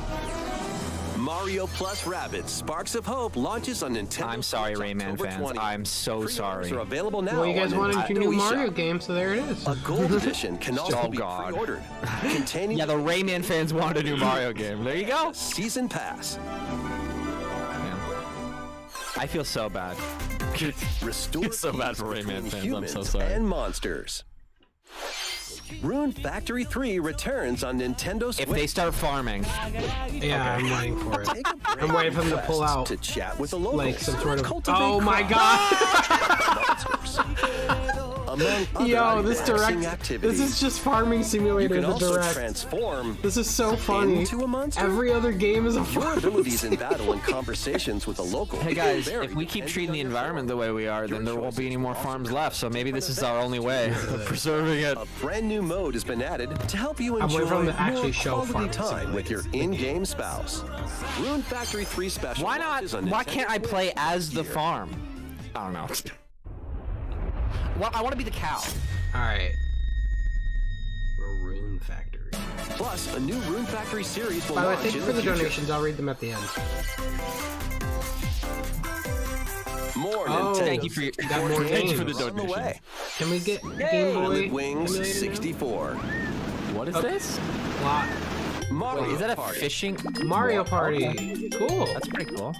Mario plus Rabbids Sparks of Hope launches on Nintendo. I'm sorry, Switch Rayman October fans. 20th. I'm so sorry. Pre-orders are available now. Well, you guys on wanted your Nintendo new eShop. Mario game, so there it is. A gold edition can also Oh, be God. pre-ordered, containing Yeah, the Rayman fans wanted a new Mario game. There you go. season pass. I feel so bad. Restore so bad peace for Rayman between fans. I'm humans so sorry. and monsters. Rune Factory 3 returns on Nintendo Switch. If they start farming, Yeah, I'm waiting for it. Take a break I'm waiting for them to from pull quests out, to chat with the locals. like some sort of. Cultivate Oh my crops. god! Monsters. Among other Yo, this relaxing direct. activities. This is just Farming You Simulator. can The also direct. transform This is so funny. into a monster. Every other game is a Your farming abilities in battle and conversations with a local. hey guys, vary if we keep depending treating the on your environment the way we are, then there won't be any more choices. farms left. So maybe this is our only way of preserving it. A brand new mode has been added to help you I'm enjoy waiting for them to actually more show quality Farming time with your Simulator. in-game spouse. Rune Factory 3 Special. Why not? launches on Why Nintendo can't I Switch play as the this year. farm? I don't know. Well, I want to be the cow. Alright. Rune Factory. Plus, a new Rune Factory series will By the way, launch thank you in for the the future. donations. I'll read them at the end. More Oh, Nintendo. Thank you for your. got more Thank you for the games. on the donation. way. Can we get Game Boy Pilot Wings emulator now? 64. What is this? Lot. Mario Is that a Party. fishing? Mario Party. Cool. That's pretty cool.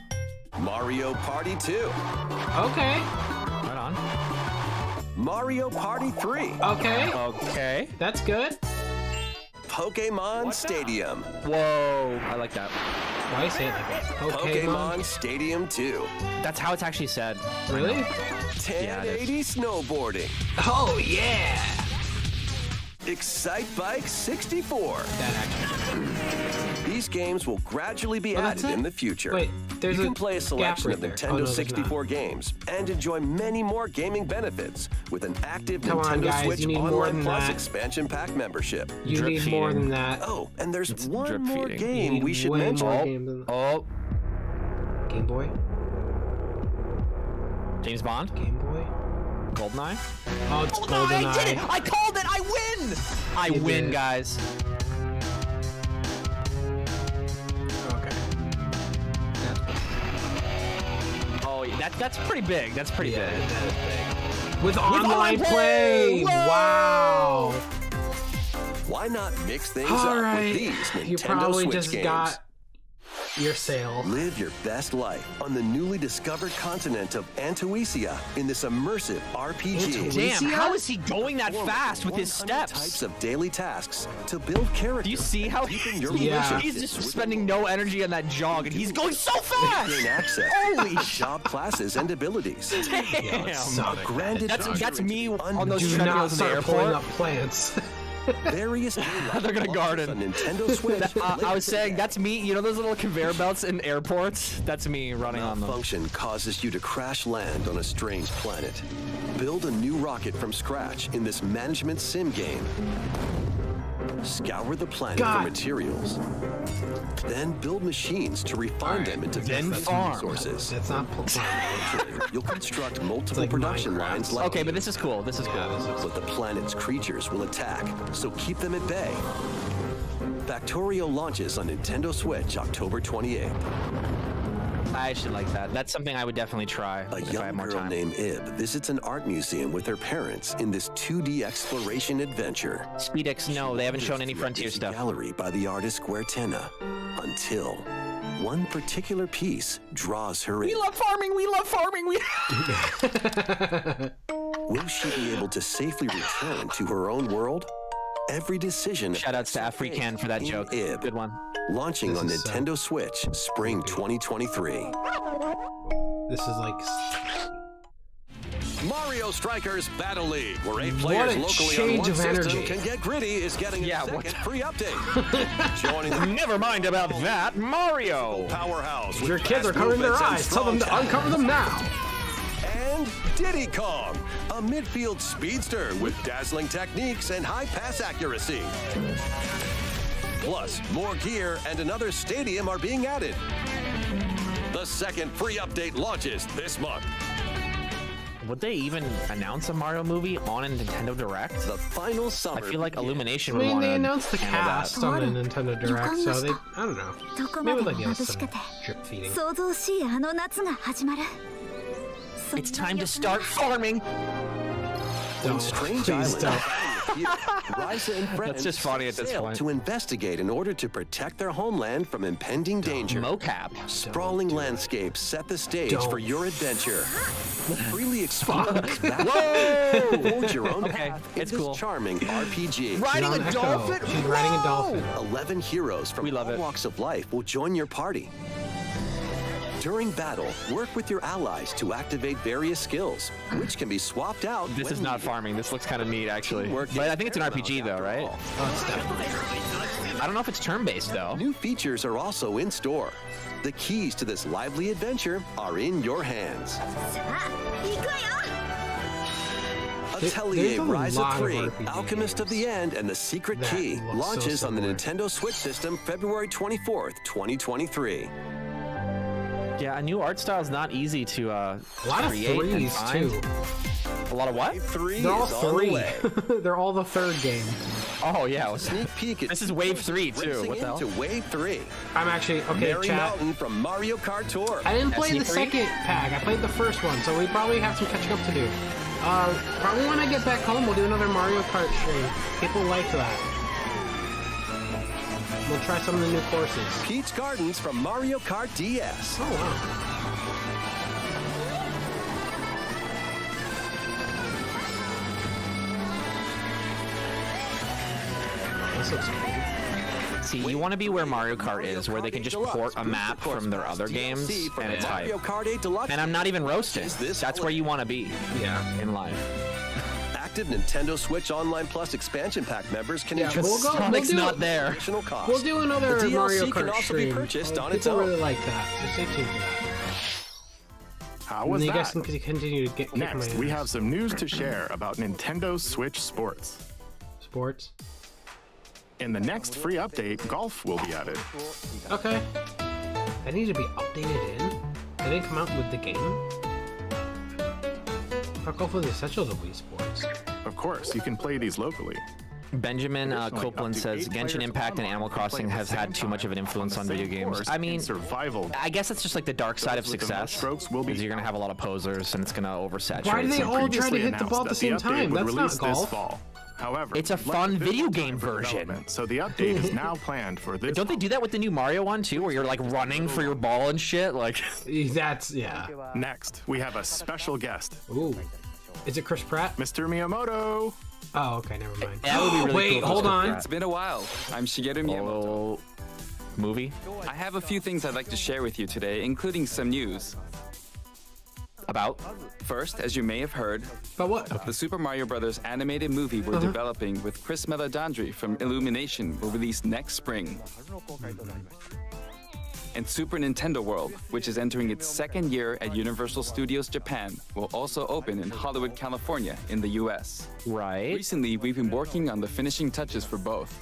Mario Party 2. Okay. Right on. Mario Party 3. Okay. Okay. That's good. Pokemon Stadium. Whoa. I like that. Why do you say it like that? Pokemon Stadium 2. That's how it's actually said. Really? 1080 snowboarding. Oh, yeah. Excite Bike 64. That actually. These games will gradually be Oh, that's added it? in the future. Wait, there's you a can play a gap selection right of there. Nintendo Oh, no, there's 64 games and enjoy many more gaming benefits with an active Come on, Nintendo guys, Switch you need more Online than Plus that. expansion pack membership. You Drip need more feeding. than that. Oh, and there's It's one drip more feeding. You game need we should way mention. more games than Oh, Game Boy. James Bond, Game Boy. Goldeneye. Oh, it's I did it! GoldenEye. I called it! I win! I You win, did. guys. Okay. Oh, that's pretty big. That's pretty Yeah, big. that is big. With online online play! play! Whoa! Wow! Why not mix things up Alright. with these Nintendo You probably Switch just games? got your sale. Live your best life on the newly discovered continent of Antoisia in this immersive RPG. Damn, how is he going that Perform fast with his 100 steps? Types of daily tasks to build character. Do you see how deepen your Yeah. relationships he's just with spending no energy on that jog, and he's going so fast? gain access Holy to job classes and abilities. Damn. A grand That's adventure me into on those Do treadmills not in the start pulling airport. up plants. various They're gonna garden. on Nintendo Switch. I was saying, that's me. You know those little conveyor belts in airports? That's me running on them. Malfunction causes you to crash land on a strange planet. Build a new rocket from scratch in this management sim game. Scour the planet God. for materials. Then build machines to refine them into Then best farm. resources. That's not You'll construct multiple like production Minecraft. lines like Okay, but this is cool. This is cool. but the planet's creatures will attack, so keep them at bay. Factorio launches on Nintendo Switch October 28th. I should like that. That's something I would definitely try A if I had young more girl time. named Ib visits an art museum with her parents in this 2D exploration adventure. SpeedX, no, they haven't shown any Through a Frontier busy stuff. Gallery by the artist Guertena, until one particular piece draws her We in. love farming. We love farming. We. Will she be able to safely return to her own world? every decision. Shoutouts to African for that joke. Good one. Launching on This is Nintendo Switch, spring 2023. This is like Mario Strikers Battle League, where 8 What players a locally on change one of system energy. can get gritty is getting a second free update. Joining the Never mind about that, Mario. powerhouse. your with kids are fast covering their movements and eyes. Tell them to strong uncover them now. And Diddy Kong, a midfield speedster with dazzling techniques and high pass accuracy. Plus, more gear and another stadium are being added. The second free update launches this month. Would they even announce a Mario movie on a Nintendo Direct? The final I summer. feel like Illumination I would mean, want they to announced the handle that. cast on the Nintendo Direct, so they, I don't know. Maybe they'll give us some drip feeding. 想像しいあの夏が始まる It's time to start farming. When Don't. Strange Please Island don't. Risa and friends That's just funny at this sail point. to investigate in order to protect their homeland from impending danger. Mocap. Sprawling landscapes set the stage Don't. for your adventure. Freely explore forge your own Okay, path in it's this cool. charming RPG. Riding She's on a Echo. dolphin? She's riding a dolphin. 11 heroes from We love all it. walks of life will join your party. During battle, work with your allies to activate various skills, which can be swapped out. This when is not needed. farming. This looks kind of neat, actually. Teamwork But I is think it's an RPG, though, paramount right? after Oh, it's definitely. I don't know if it's turn-based, though. New features are also in store. The keys to this lively adventure are in your hands. さあ行くわよ There's Atelier a Rise of lot of 3, RPG Alchemist of the End, and the Secret that Key look so launches on the similar. Nintendo Switch system February 24th, 2023. Yeah, a new art style is not easy to A lot of create and threes, find. too. A lot of what? 3 They're all is on the three. way. They're all the third game. Oh, yeah. Sneak peek at This is Wave 3, too. racing What the hell? into Wave 3. I'm actually, okay, Mary chat. Mountain from Mario Kart Tour. I didn't play the SE3? second pack. I played the first one, so we probably have some catching up to do. Probably when I get back home, we'll do another Mario Kart stream. People like that. We'll try some of the new courses. Peach Gardens from Mario Kart DS. Oh, wow. This looks cool. See, you want to be where Mario Kart is, where they can just port a map from their other games, and it's hype. Mario Kart 8 Deluxe. And I'm not even roasting. Is this That's where you want to be Yeah. in life. Active Nintendo Switch Online Plus expansion pack members can enjoy we'll go- Sonic's we'll do not it. there. additional costs. We'll do another The DLC Mario can Kart also stream. be purchased on its People own. really like that, so stay tuned for that. How And was you guys that? can continue to get kick my Next, ass. we have some news to share about Nintendo Switch Sports. Sports. In the next free update, golf will be added. Okay. That need to be updated in. They didn't come out with the game. Golf was essential to Wii Sports. Of course, you can play these locally. Benjamin Additionally, Copeland up to says 8 Genshin players Impact and online Animal can play Crossing at the have same had too much of an time influence on the video same games. course I in mean, survival. I guess it's just like the dark side of Those with the most success. strokes will be Is you're gonna have a lot of posers and it's gonna oversaturate. Why do they some all try to Previously hit the ball at the announced same that the update time? would That's release not this golf. fall. However, It's a like fun the video time game for version. development, So the update is now planned for this. Don't they do that with the new Mario one too, where you're like running for your ball and shit? Like, That's, yeah. Next, we have a special guest, Ooh. Is it Chris Pratt? Mr. Miyamoto. Oh, okay, never mind. that would be really Wait, cool. hold on. It's been a while. I'm Shigeru Miyamoto. Oh, movie I have a few things I'd like to share with you today, including some news. about First, as you may have heard, But what? the Super Mario Bros. Animated movie we're developing with Chris Meledandri from Illumination will release next spring. And Super Nintendo World, which is entering its second year at Universal Studios Japan, will also open in Hollywood, California, in the US. right. Recently, we've been working on the finishing touches for both.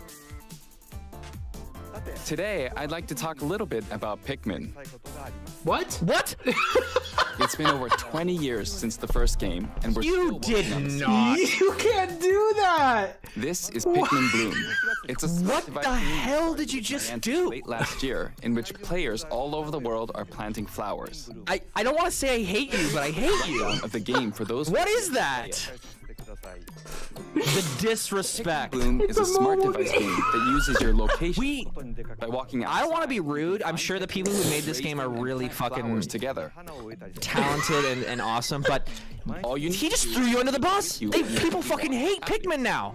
Today, I'd like to talk a little bit about Pikmin. What? What? It's been over 20 years since the first game, and we're You still working on did the not. You can't do that! This is Pikmin Bloom. It's a What sci-fi the game hell did you just planned do? late last year, in which players all over the world are planting flowers. I don't want to say I hate you, but I hate you. Of the game for those. What is that? The disrespect. Bloom is a smart device game that uses your location by walking out. I don't want to be rude. I'm sure the people who made this game are really fucking flowers together. talented and awesome, but All you need he just to do threw you under the bus. You- People fucking hate Pikmin now.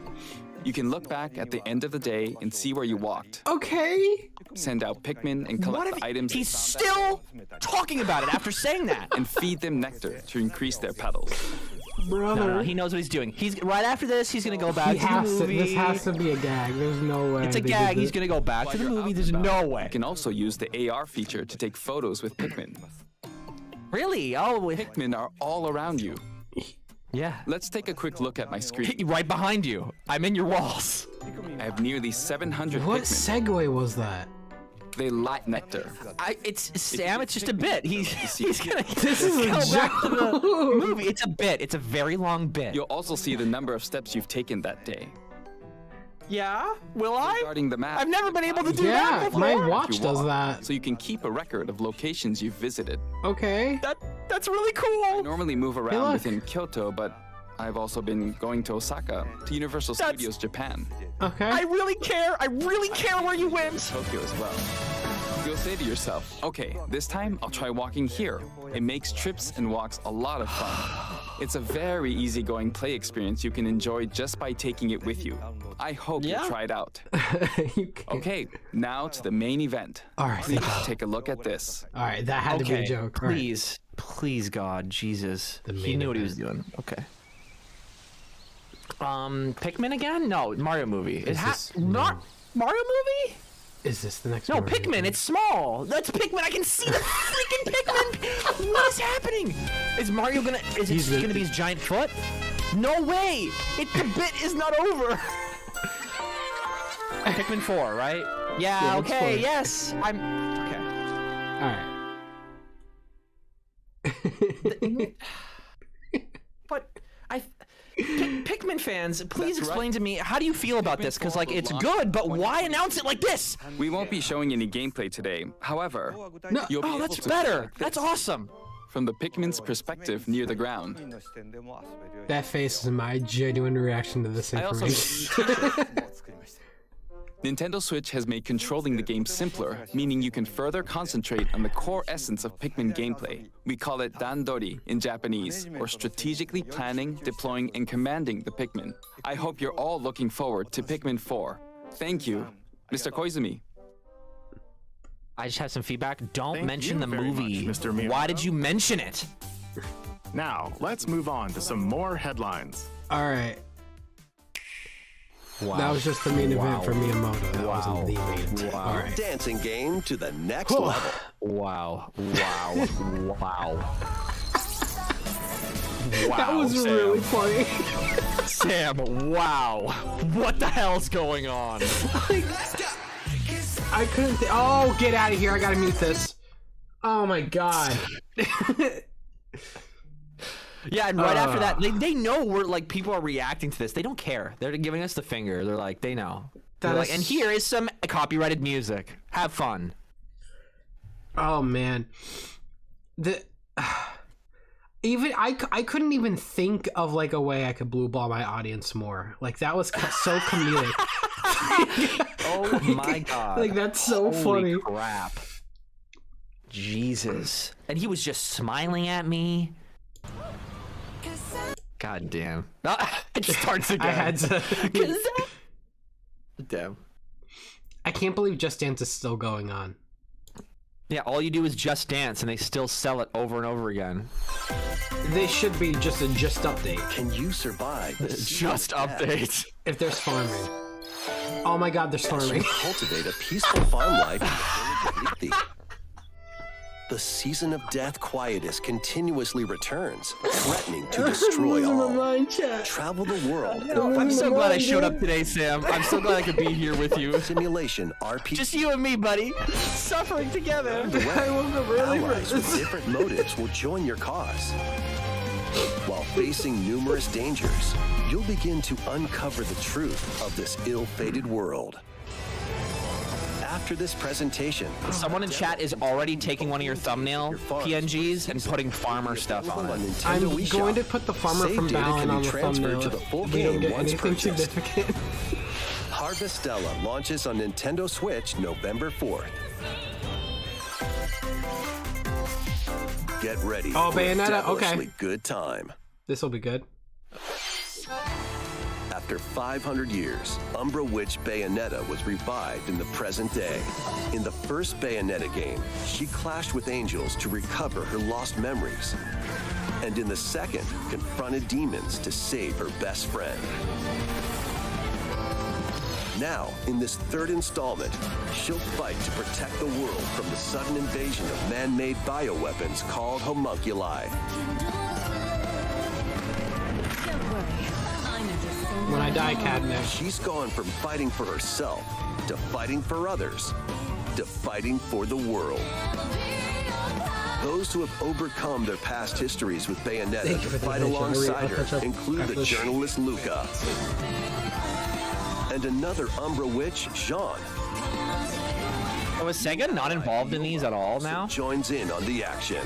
You can look back at the end of the day and see where you walked. Okay. Send out Pikmin and collect the items. He's still talking about it after saying that. And feed them nectar to increase their petals. Brother. No, he knows what he's doing. He's right after this. He's gonna go back to the movie. This has to be a gag. There's no way. It's a gag. He's gonna go back to the movie. There's no way. You can also use the AR feature to take photos with Pikmin. Really? Oh, Pikmin are all around you. Yeah. Let's take a quick look at my screen. Right behind you. I'm in your walls. I have nearly 700 What Pikmin. segue was that? They lack nectar. It's Sam. It's just a bit. He's gonna. This is a go back to the joke. movie. It's a bit. It's a very long bit. You'll also see the number of steps you've taken that day. Yeah? Will I? Regarding the map, I've never been able to do Yeah, that before. my you watch does walk, that. So you can keep a record of locations you've visited. Okay. That's really I cool. normally move look. around within Kyoto, but I've also been going to Osaka, to Universal That's- Studios Japan, Okay. I really care. I really care where you went. Tokyo as well. You'll say to yourself, okay, this time I'll try walking here. It makes trips and walks a lot of fun. It's a very easygoing play experience you can enjoy just by taking it with you. I hope you try it out. You can't. Okay, now to the main event. All right. Please take a look at this. All right. That had to be a joke. All right. Please, God, Jesus. The He main knew what he was doing. Okay. Pikmin again? No, Mario movie. It has not Mario movie. Is this the next No, one? Pikmin. It's small. That's Pikmin. I can see the freaking Pikmin. What is happening? Is Mario gonna? Is it gonna be his giant foot? No way. The bit is not over. Pikmin 4, right? Yeah. it's Okay. 4. Yes. I'm. Okay. All right. But Pikmin fans, please explain to me, how do you feel about this? Because, like, it's good, but why announce it like this? We won't be showing any gameplay today. However, No. you'll be Oh, able that's to better. collect That's this awesome. from the Pikmin's perspective near the ground. That face is my genuine reaction to this I also information. Nintendo Switch has made controlling the game simpler, meaning you can further concentrate on the core essence of Pikmin gameplay. We call it dandori in Japanese, or strategically planning, deploying, and commanding the Pikmin. I hope you're all looking forward to Pikmin 4. Thank you, Mr. Koizumi. I just have some feedback. Don't Thank mention you the very movie. much, Mr. Miyamoto. Why did you mention it? Now, let's move on to some more headlines. All right. Wow. That was just the main event for Miyamoto. That wasn't the main event. All right. Dancing game to the next level. Wow. Wow. Wow. That was Sam. really funny. Sam, wow. What the hell's going on? I couldn't. Oh, get out of here! I gotta mute this. Oh my god. Yeah, and right after that, they know we're like people are reacting to this. They don't care. They're giving us the finger. They're like, they know. They're like, and here is some copyrighted music. Have fun. Oh man. Even I couldn't even think of like a way I could blue ball my audience more. Like that was so comedic. Oh my god. Like that's so Holy funny. crap. Jesus. And he was just smiling at me. God damn. It starts again. I had to. Damn. I can't believe Just Dance is still going on. Yeah, all you do is Just Dance, and they still sell it over and over again. They should be just a just update. Can you survive the Just update. If there's farming. Oh my god, there's farming. Cultivate a peaceful farm life in the village of Leafy. The season of death quietus continuously returns, threatening to destroy all. Travel the world. I'm so glad I showed up today, Sam. I'm so glad I could be here with you. Simulation RPG. Just you and me, buddy. Suffering together. Allies with different motives will join your cause. While facing numerous dangers, you'll begin to uncover the truth of this ill-fated world. After this presentation, Someone in chat is already taking one of your thumbnail PNGs and putting farmer stuff on it. I'm going to put the farmer from Balan on the thumbnail. To the full We don't game get once anything purchased. significant. Harvestella launches on Nintendo Switch November 4th. Get ready Oh, for a Bayonetta? Okay. devilishly good time. This will be good. At After 500 years, Umbra Witch Bayonetta was revived in the present day. In the first Bayonetta game, she clashed with angels to recover her lost memories. And in the second, confronted demons to save her best friend. Now, in this third installment, she'll fight to protect the world from the sudden invasion of man-made bioweapons called homunculi. When I die, Cadmus. She's gone from fighting for herself to fighting for others to fighting for the world. Those who have overcome their past histories with Bayonetta to fight alongside her include the journalist Luca and another Umbra witch, Jean. Was Sega not involved in these at all now? Joins in on the action.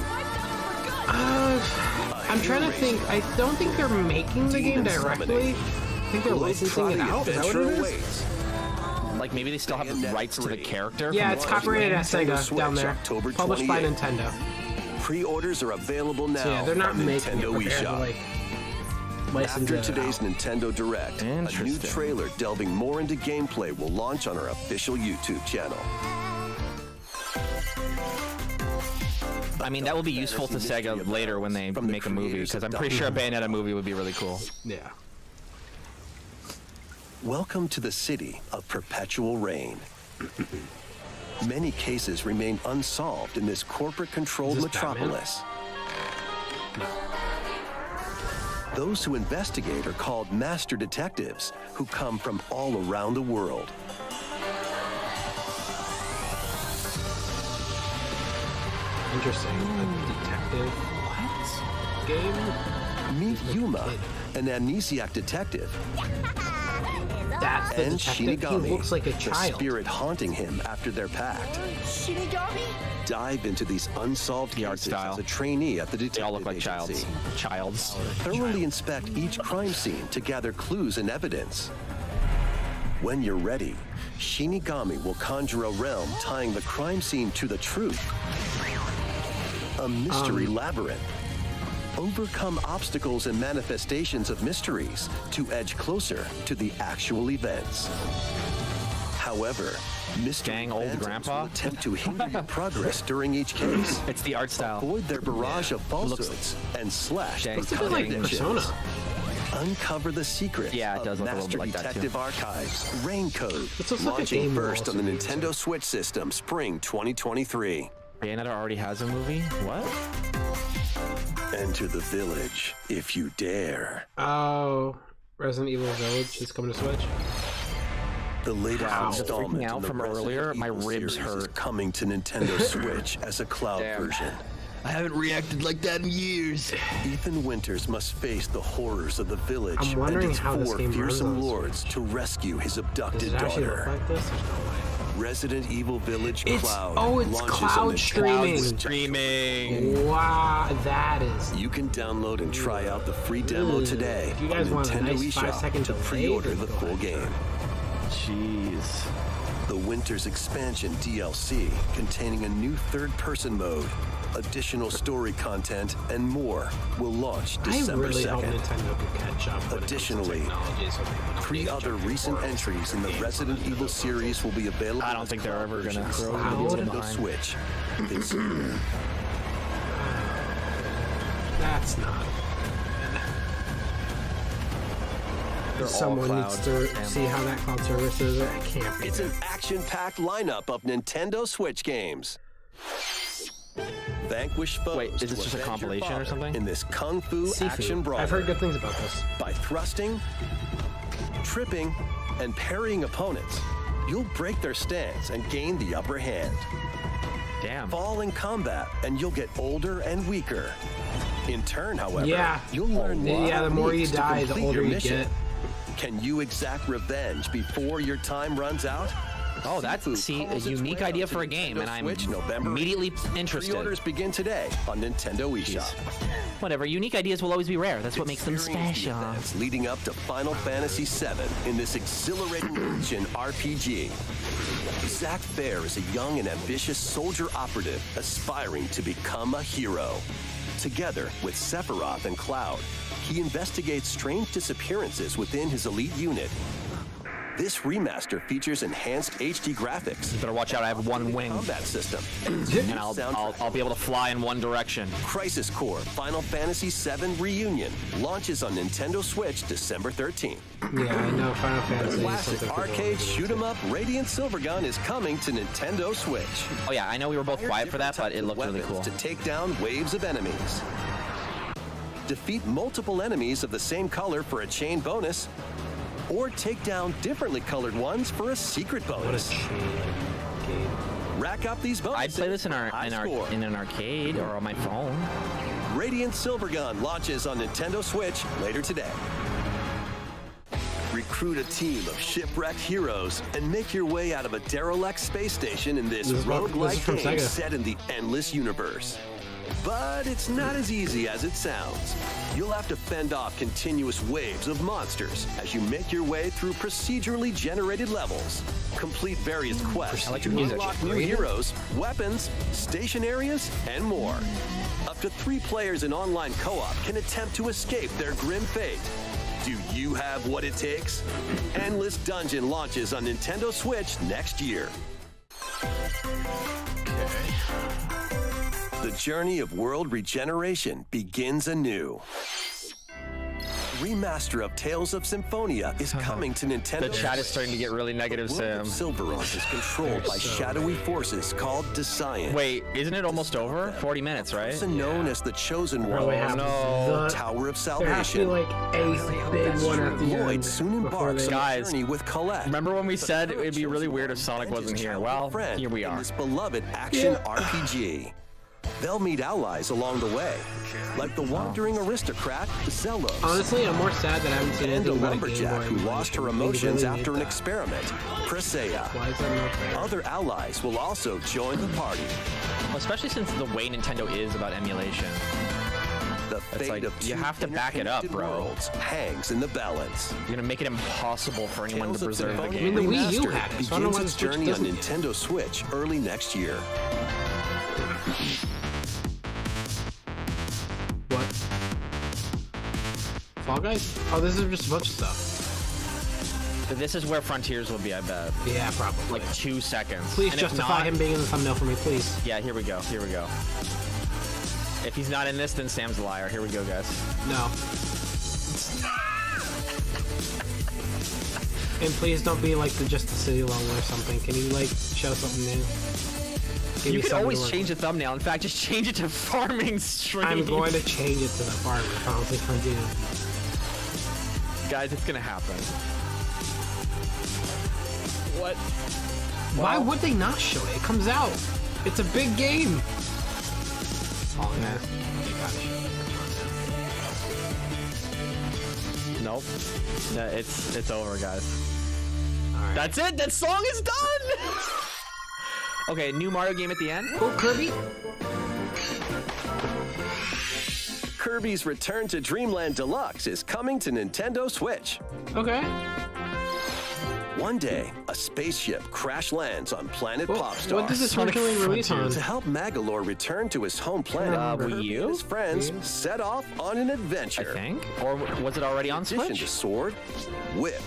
I'm trying to think. I don't think they're making the game directly. I think they're licensing it out. Is that what it is? Like maybe they still have the rights to the character? Yeah, it's copyrighted at Sega down there. Published by Nintendo. Pre-orders are available now. So yeah, they're not on making Nintendo it eShop. like license After today's Nintendo Direct, a new Interesting. trailer delving more into gameplay will launch on our official YouTube channel. I mean, that will be useful to Sega later when they make a movie, because I'm pretty sure a Bayonetta movie would be really cool. Yeah. Welcome to the city of perpetual rain. Many cases remain unsolved in this corporate-controlled Is this Batman? metropolis. Those who investigate are called master detectives, who come from all around the world. Interesting. A detective. What? Game? Meet Yuma, an amnesiac detective, That's the and detective. Shinigami, He looks like a the child. spirit haunting him after their pact. Shinigami? Dive into these unsolved The art cases style. as a trainee at the detective They all look like agency. childs. Thoroughly inspect each crime scene to gather clues and evidence. When you're ready, Shinigami will conjure a realm tying the crime scene to the truth. A mystery labyrinth. Overcome obstacles and manifestations of mysteries to edge closer to the actual events. However, mystery Dang old phantoms grandpa. will attempt to hinder your progress during each case. It's the art style. Avoid their barrage of falsehoods and slash Dang. the Looks a bit like contradictions. Persona. Uncover the secrets Yeah, it does of look a little Master bit like that, too. Detective Archives Rain Code, This looks like a launching game we'll first also on the be Nintendo Switch system spring 2023. Bayonetta already has a movie? What? Enter the village if you dare. Oh, Resident Evil Village is coming to Switch. The latest Wow. installment Freaking out in the from Resident earlier, my Evil ribs series is hurt. coming to Nintendo Switch as a cloud Damn. version. I haven't reacted like that in years. Ethan Winters must face the horrors of the village I'm wondering and its how this four game runs fearsome on lords to rescue his Does abducted it actually look daughter. like this? There's no way. Resident Evil Village It's Cloud. it's launches cloud on Nintendo streaming. Switch. Streaming. Wow, that is. You can download and try out the free demo Ooh, today if you guys on want a Nintendo nice eShop 5-second to delay, pre-order then the go full ahead. game. Jeez. The Winter's Expansion DLC, containing a new third-person mode, additional story content, and more, will launch I December really 2nd. hope Nintendo can catch up. when it comes to Additionally, technology, so they don't 3 catch other up recent before us. entries in the Resident Evil series will be available. I don't as think they're cloud ever gonna versions throw on Nintendo Nintendo behind. Switch this year. That's not. They're all Someone needs cloud. to see how that cloud service is. It can't be. It's an action-packed lineup of Nintendo Switch games. Vanquish foes. Wait, is this to just a avenge your compilation or father something? In this kung fu Sifu. action brawl. I've heard good things about this. By thrusting, tripping, and parrying opponents, you'll break their stance and gain the upper hand. Damn. Fall in combat, and you'll get older and weaker. In turn, however, Yeah. you'll learn more Yeah, the more you techniques to die, the complete older your you mission. get. Can you exact revenge before your time runs out? Oh, that's see a unique idea for a game, and I'm Switch, November immediately interested. Pre-orders begin today on Nintendo eShop. Whatever, unique ideas will always be rare. That's what makes them Experience the special. events leading up to Final Fantasy VII in this exhilarating action RPG. Zack Fair is a young and ambitious soldier operative aspiring to become a hero. Together with Sephiroth and Cloud, he investigates strange disappearances within his elite unit. This remaster features enhanced HD graphics. You better watch out, I have one wing. Combat system. And I'll be able to fly in one direction. Crisis Core Final Fantasy VII Reunion launches on Nintendo Switch December 13th. Yeah, I know Final Fantasy. Classic arcade shoot-'em-up Radiant Silvergun is coming to Nintendo Switch. Oh yeah, I know we were both quiet for that, but it looked really cool. To take down waves of enemies. Defeat multiple enemies of the same color for a chain bonus, or take down differently colored ones for a secret bonus. Rack up these bonuses. I'd play this in an arcade or on my phone. Radiant Silvergun launches on Nintendo Switch later today. Recruit a team of shipwrecked heroes and make your way out of a derelict space station in this roguelike game set in the endless universe. But it's not as easy as it sounds. You'll have to fend off continuous waves of monsters as you make your way through procedurally generated levels. Complete various quests to unlock new heroes, weapons, station areas, and more. Up to 3 players in online co-op can attempt to escape their grim fate. Do you have what it takes? Endless Dungeon launches on Nintendo Switch next year. The journey of world regeneration begins anew. Remaster of Tales of Symphonia is coming to Nintendo. The chat is starting to get really negative, Sam. Silveron is controlled by shadowy forces called Defiant. Wait, isn't it almost over? 40 minutes, right? Also known as the Chosen One. No. Tower of There has to be Salvation. like a big one at the Lloyd end. soon embarks on a journey with Colette. Remember when we said it'd be really weird if Sonic wasn't here? Well, here we in are. this beloved action RPG. They'll meet allies along the way, like the wandering aristocrat, Zelos. Honestly, I'm more sad that I haven't seen And a anything about a Game lumberjack Boy. who lost her emotions after an experiment, Presea. Why is that not fair? Other allies will also join the party. Especially since the way Nintendo is about emulation. The fate like, of you two have to back it up, interconnected bro. worlds hangs in the balance. You're gonna make it impossible for anyone Tales to of preserve the Symphonia game. the Wii U Remastered had it, so I don't know begins why its the Switch journey on doesn't. Nintendo Switch early next year. What? Fall Guys? Oh, this is just a bunch of stuff. But this is where Frontiers will be, I bet. Yeah, probably. Like 2 seconds. Please And if justify not- him being in the thumbnail for me, please. Yeah, here we go. Here we go. If he's not in this, then Sam's a liar. Here we go, guys. No. And please don't be like the Just the City level or something. Can you like show something new? Give You me can something always to work change the thumbnail. In fact, just change it to farming stream. I'm going to change it to the farm if I don't think I do. Guys, it's gonna happen. What? Why would they not show it? It comes out. It's a big game. Oh, man. They gotta show it. Nope. No, it's over, guys. Alright. That's it. That song is done. Okay, new Mario game at the end. Oh, Kirby? Kirby's Return to Dreamland Deluxe is coming to Nintendo Switch. Okay. One day, a spaceship crash lands on planet Popstar. What does this originally release on? To help Magalore return to his home planet, Wii Kirby U? and his friends set off on an adventure. I think. Or was it already on In addition to Switch? sword, whip,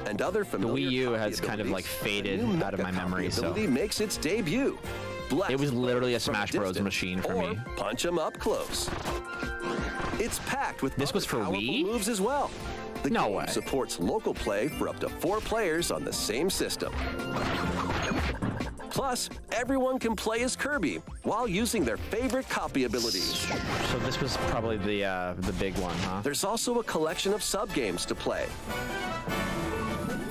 and other The familiar Wii U copy has kind of like abilities, faded a new out of my mecha memory, copy so ability makes its debut. Blast it was literally a from Smash Bros. distance, Machine for or me. punch 'em up close. It's packed with This was other for powerful Wii? moves as well. The No game way. supports local play for up to 4 players on the same system. Plus, everyone can play as Kirby while using their favorite copy abilities. So this was probably the big one, huh? There's also a collection of sub-games to play.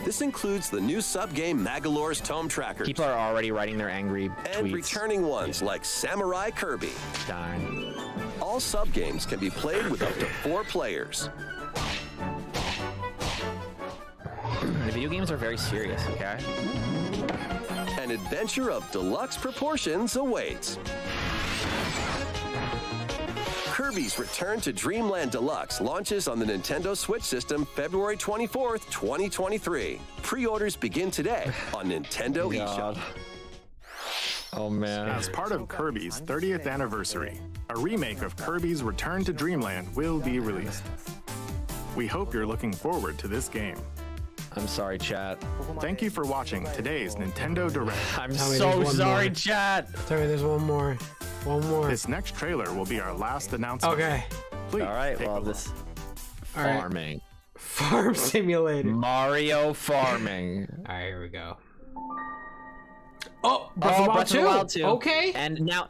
This includes the new sub-game Magalore's Tome Trackers People are already writing their angry and tweets. returning ones like Samurai Kirby. Darn. All sub-games can be played with up to 4 players. The video games are very serious, okay? An adventure of deluxe proportions awaits. Kirby's Return to Dreamland Deluxe launches on the Nintendo Switch system February 24th, 2023. Pre-orders begin today on Nintendo eShop. Oh man. As part of Kirby's 30th anniversary, a remake of Kirby's Return to Dreamland will be released. We hope you're looking forward to this game. I'm sorry, chat. Thank you for watching today's Nintendo Direct. I'm so sorry, chat. Tell me there's one more. One more. This next trailer will be our last announcement. Okay. Please. All right, take a well, look. this All right. farming. Farm Simulator. Mario farming. All right, here we go. Oh, Breath of the Wild 2. Okay. And now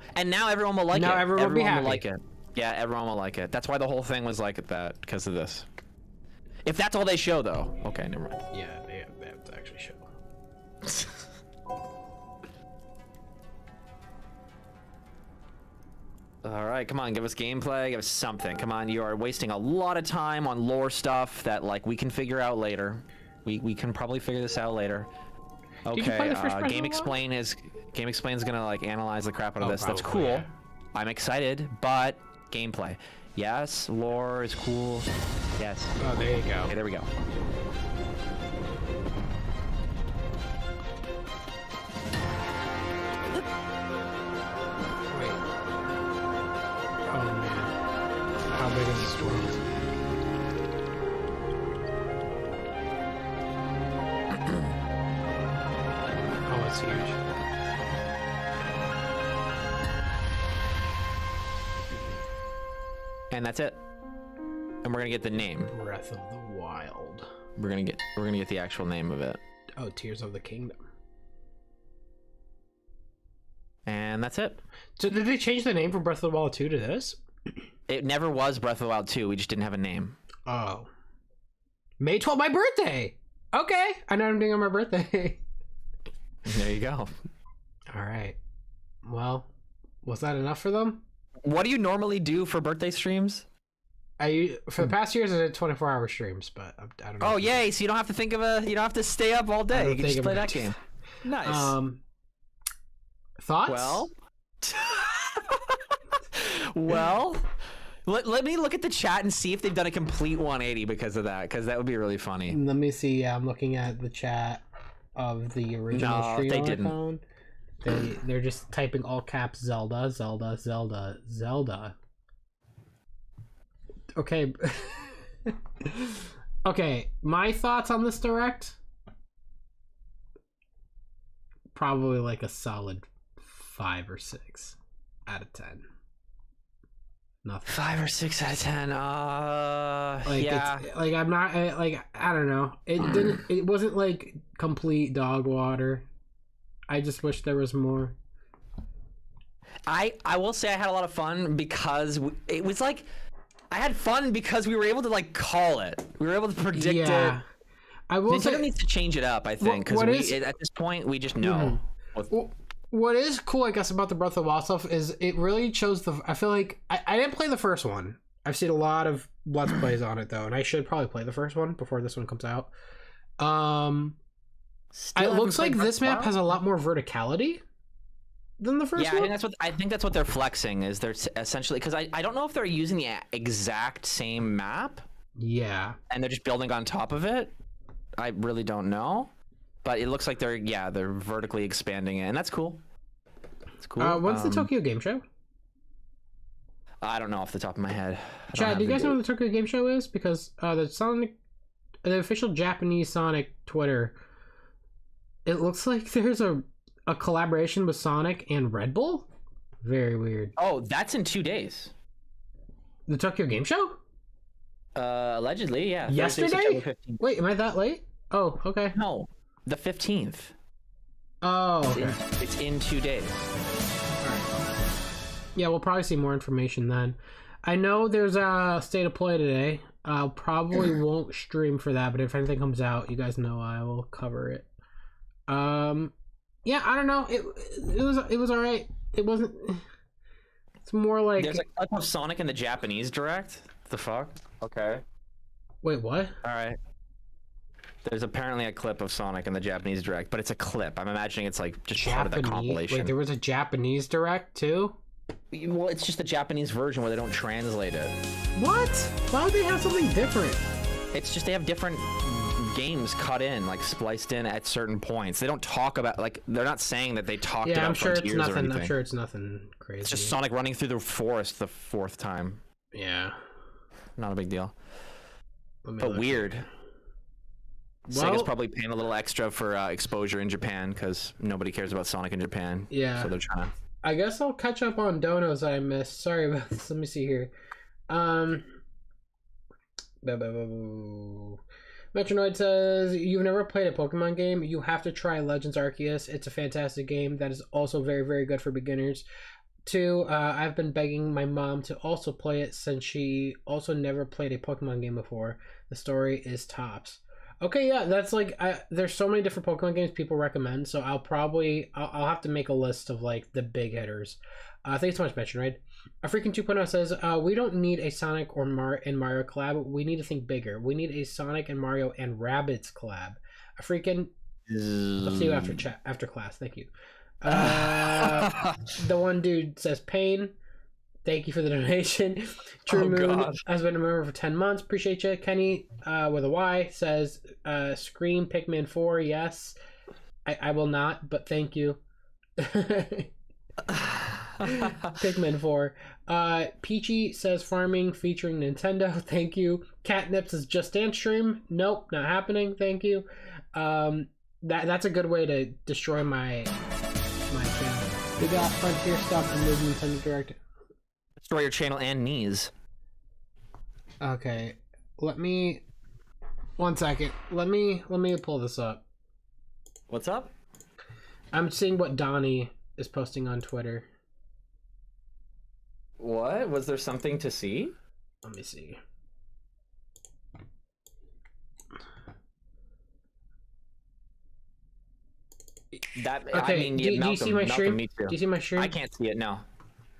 everyone will like it. Now everyone will be happy. Will like it. Yeah, everyone will like it. That's why the whole thing was like that, because of this. If that's all they show, though. Okay, never mind. Yeah, they have to actually show. All right, come on, give us gameplay, give us something. Come on, you are wasting a lot of time on lore stuff that like we can figure out later. We can probably figure this out later. Okay, Game Explain is gonna like analyze the crap out of this. That's cool. Yeah. I'm excited, but gameplay. Yes, lore is cool. Yes. Oh, there you go. Okay, there we go. Wait. Oh man. How big is this world? Oh, it's huge. And that's it. And we're gonna get the name. Breath of the Wild. We're gonna get the actual name of it. Oh, Tears of the Kingdom. And that's it. So did they change the name from Breath of the Wild 2 to this? It never was Breath of the Wild 2. We just didn't have a name. Oh. May 12th, my birthday! Okay, I know what I'm doing on my birthday. There you go. Alright. Well, was that enough for them? What do you normally do for birthday streams? For the past years I did 24-hour streams, but I don't know. Oh yay! So you don't have to think of you don't have to stay up all day. You can just play that game. Nice. Thoughts? Well, well, let me look at the chat and see if they've done a complete 180 because of that, because that would be really funny. Let me see. I'm looking at the chat of the original stream they on didn't. my phone. They're just typing all caps Zelda, Zelda, Zelda, Zelda. Okay. Okay, my thoughts on this direct? Probably like a solid 5 or 6 out of 10. Nothing. 5 or 6 out of 10. Like, yeah. Like I'm not like I don't know. It wasn't like complete dog water. I just wish there was more. I will say I had a lot of fun because it was like I had fun because we were able to like call it. We were able to predict it. I will Nintendo say needs to change it up, I think, because at this point we just know. What is cool, I guess, about the Breath of the Wild stuff is it really shows the. I feel like I didn't play the first one. I've seen a lot of Let's Plays on it though, and I should probably play the first one before this one comes out. It looks like this map has a lot more verticality than the first one. Yeah, I think that's what they're flexing is they're essentially because I don't know if they're using the exact same map. Yeah. And they're just building on top of it. I really don't know, but it looks like they're vertically expanding it, and that's cool. It's cool. When's the Tokyo Game Show? I don't know off the top of my head. Chad, do you guys know what the Tokyo Game Show is? Because the official Japanese Sonic Twitter, it looks like there's a collaboration with Sonic and Red Bull. Very weird. Oh, that's in 2 days. The Tokyo Game Show? Allegedly, yeah. Yesterday? Wait, am I that late? Oh, okay. No, the 15th. Oh, okay. It's in 2 days. Yeah, we'll probably see more information then. I know there's a State of Play today. I'll probably won't stream for that, but if anything comes out, you guys know I will cover it. Yeah, I don't know. It was alright. It wasn't. It's more like there's a clip of Sonic in the Japanese Direct. The fuck? Okay. Wait, what? All right. There's apparently a clip of Sonic in the Japanese Direct, but it's a clip. I'm imagining it's like just part of the compilation. Wait, there was a Japanese Direct too? Well, it's just the Japanese version where they don't translate it. What? Why would they have something different? It's just they have different games cut in, like spliced in at certain points. They don't talk about, like, they're not saying that they talked about Frontiers or anything. I'm sure it's nothing crazy. It's just Sonic running through the forest the 4th time. Yeah. Not a big deal. But weird. Well, Sega's probably paying a little extra for exposure in Japan because nobody cares about Sonic in Japan. Yeah. So they're trying to... I guess I'll catch up on donos I missed. Sorry about this. Let me see here. Metronoid says, you've never played a Pokemon game? You have to try Legends Arceus. It's a fantastic game that is also very, very good for beginners. 2, I've been begging my mom to also play it since she also never played a Pokemon game before. The story is tops. Okay, yeah, that's like, there's so many different Pokemon games people recommend, so I'll have to make a list of like the big hitters. Thanks so much, Metronoid. A Freaking 2.0 says, we don't need a Sonic or Mario collab. We need to think bigger. We need a Sonic and Mario and Rabbids collab. A Freaking... I'll see you after class. Thank you. The one dude says, Pain. Thank you for the donation. True Moon has been a member for 10 months. Appreciate you. Kenny, with a Y, says, Scream Pikmin 4. Yes. I will not, but thank you. Pikmin 4. Peachy says farming featuring Nintendo. Thank you. Catnip says Just Dance stream. Nope, not happening. Thank you. That's a good way to destroy my channel. We got Frontier stuff and move Nintendo Direct. Destroy your channel and knees. Okay, let me 1 second. Let me pull this up. What's up? I'm seeing what Donnie is posting on Twitter. What? Was there something to see? Let me see. That okay. I mean, do you see my stream? Me too. Do you see my stream? I can't see it. No.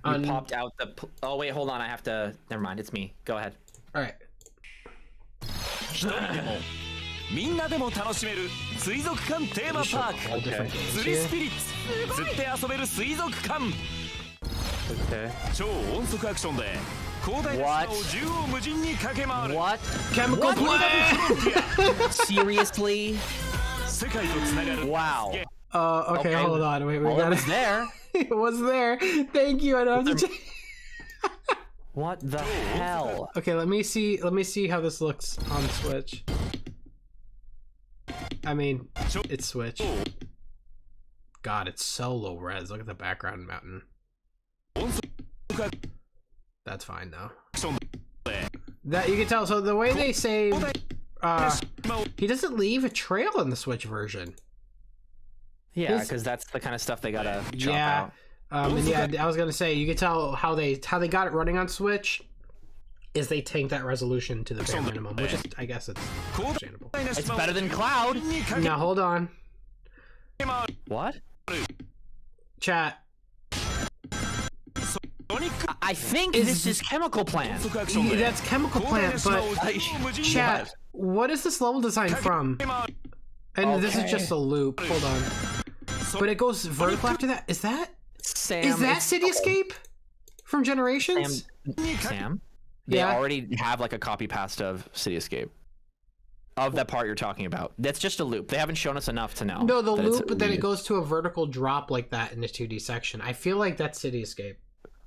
You popped out the. Oh wait, hold on. I have to. Never mind. It's me. Go ahead. All right. みんなでも楽しめる水族館テーマパーク釣りスピリッツ釣って遊べる水族館超音速アクションで広大な島を縦横無尽に駆け回る What? Chemical plant? Seriously? 世界とつながる Wow. Okay, hold on. Wait, we well, got it was there. It was there. Thank you. I don't have to check. What the hell? Okay, let me see how this looks on Switch. I mean, it's Switch. God, it's so low res. Look at the background mountain. That's fine though. That you can tell. So the way they save, he doesn't leave a trail in the Switch version. Yeah, because that's the kind of stuff they gotta chop out. And yeah, I was gonna say you can tell how they got it running on Switch is they tanked that resolution to the bare minimum, which is, I guess, it's understandable. It's better than Cloud. Now hold on. What? Chat. I think this is Chemical Plant. Yeah, that's Chemical Plant, but chat. What is this level design from? And this is just a loop. Hold on. But it goes vertical after that. Is that City Escape from Generations? Sam? They already have like a copy past of City Escape. Of that part you're talking about. That's just a loop. They haven't shown us enough to know. No, the loop, but then it goes to a vertical drop like that in the 2D section. I feel like that's City Escape.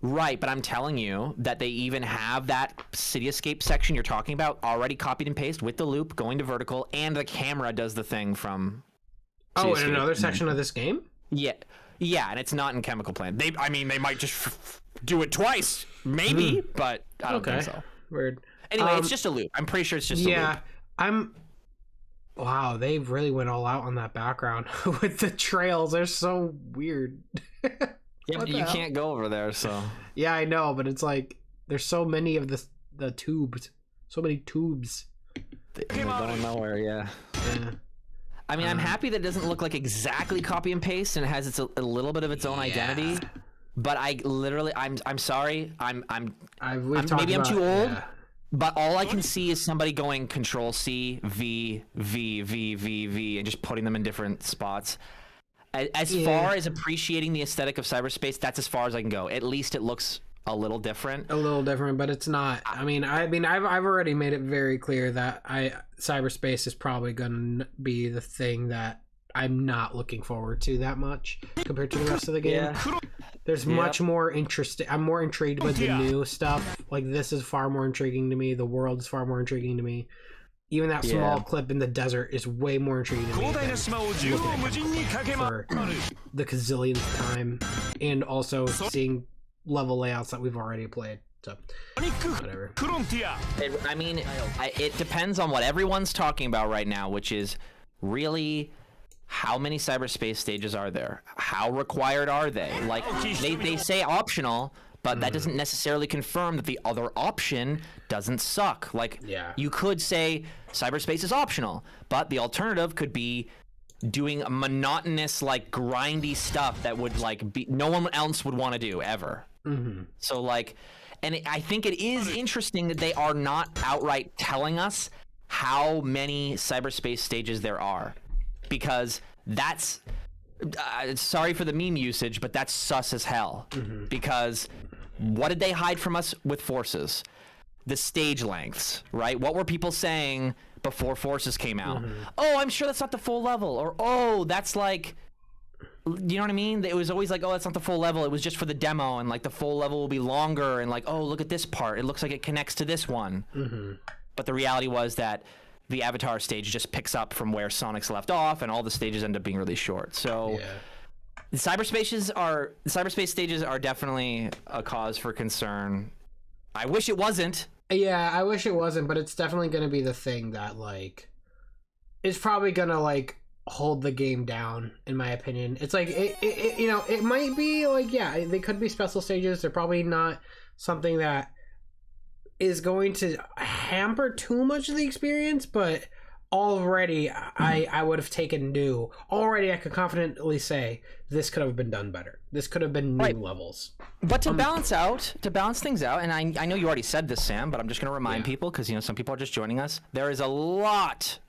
Right, but I'm telling you that they even have that City Escape section you're talking about already copied and pasted with the loop going to vertical, and the camera does the thing from City Escape. In another section of this game? Yeah, and it's not in Chemical Plant. They might just do it twice, maybe, but I don't think so. Weird. Anyway, it's just a loop. I'm pretty sure it's just a loop. Yeah, wow, they really went all out on that background with the trails. They're so weird. Yeah, but you can't go over there, so. Yeah, I know, but it's like there's so many of the tubes, so many tubes. They're going nowhere. Yeah. I mean, I'm happy that it doesn't look like exactly copy and paste, and it has a little bit of its own identity. But I literally, I'm sorry, maybe I'm too old. Yeah. But all I can see is somebody going Control C, V, V, V, V, V, and just putting them in different spots. As far as appreciating the aesthetic of cyberspace, that's as far as I can go. At least it looks a little different. But it's not. I mean, I've already made it very clear that cyberspace is probably going to be the thing that I'm not looking forward to that much compared to the rest of the game. Yeah. There's much more interesting. I'm more intrigued by the new stuff. Like, this is far more intriguing to me. The world is far more intriguing to me. Even that small clip in the desert is way more intriguing to me than for the gazillionth time, and also seeing level layouts that we've already played. So, whatever. It depends on what everyone's talking about right now, which is really how many cyberspace stages are there? How required are they? Like, they say optional, but that doesn't necessarily confirm that the other option doesn't suck. Like, you could say cyberspace is optional, but the alternative could be doing monotonous, like, grindy stuff that would, like, be no one else would want to do ever. So, like, and I think it is interesting that they are not outright telling us how many cyberspace stages there are, because that's sorry for the meme usage, but that's sus as hell. Because what did they hide from us with Forces? The stage lengths, right? What were people saying before Forces came out? Oh, I'm sure that's not the full level, or oh, that's like, you know what I mean? It was always like, oh, that's not the full level. It was just for the demo, and like the full level will be longer, and like, oh, look at this part. It looks like it connects to this one. But the reality was that the Avatar stage just picks up from where Sonic's left off, and all the stages end up being really short. So the cyberspace stages are definitely a cause for concern. I wish it wasn't. Yeah, I wish it wasn't, but it's definitely going to be the thing that, like, is probably going to, like, hold the game down, in my opinion. It's like, it you know, it might be, like, yeah, they could be special stages. They're probably not something that is going to hamper too much of the experience, but already I would have taken new. Already I could confidently say this could have been done better. This could have been new levels. But to balance things out, and I know you already said this, Sam, but I'm just going to remind people, because, you know, some people are just joining us. There is a lot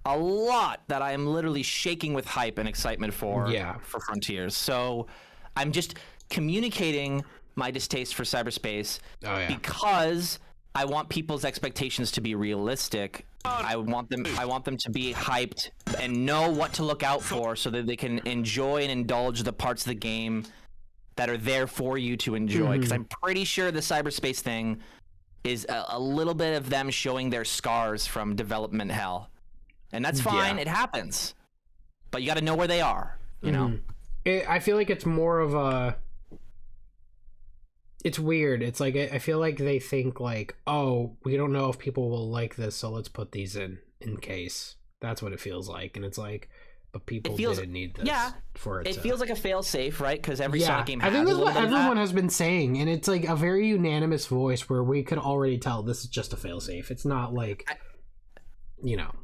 that I am literally shaking with hype and excitement for Frontiers. So I'm just communicating my distaste for cyberspace because I want people's expectations to be realistic. I want them to be hyped and know what to look out for, so that they can enjoy and indulge the parts of the game that are there for you to enjoy. Because I'm pretty sure the cyberspace thing is a little bit of them showing their scars from development hell. And that's fine. It happens. But you got to know where they are, you know? I feel like it's more of a... It's weird. It's like, I feel like they think like, oh, we don't know if people will like this, so let's put these in case. That's what it feels like. And it's like, but people didn't need this for it. It feels like a fail-safe, right? Because every Sonic game has I think that's what everyone has been saying, and it's like a very unanimous voice where we could already tell this is just a fail-safe. It's not like... You know,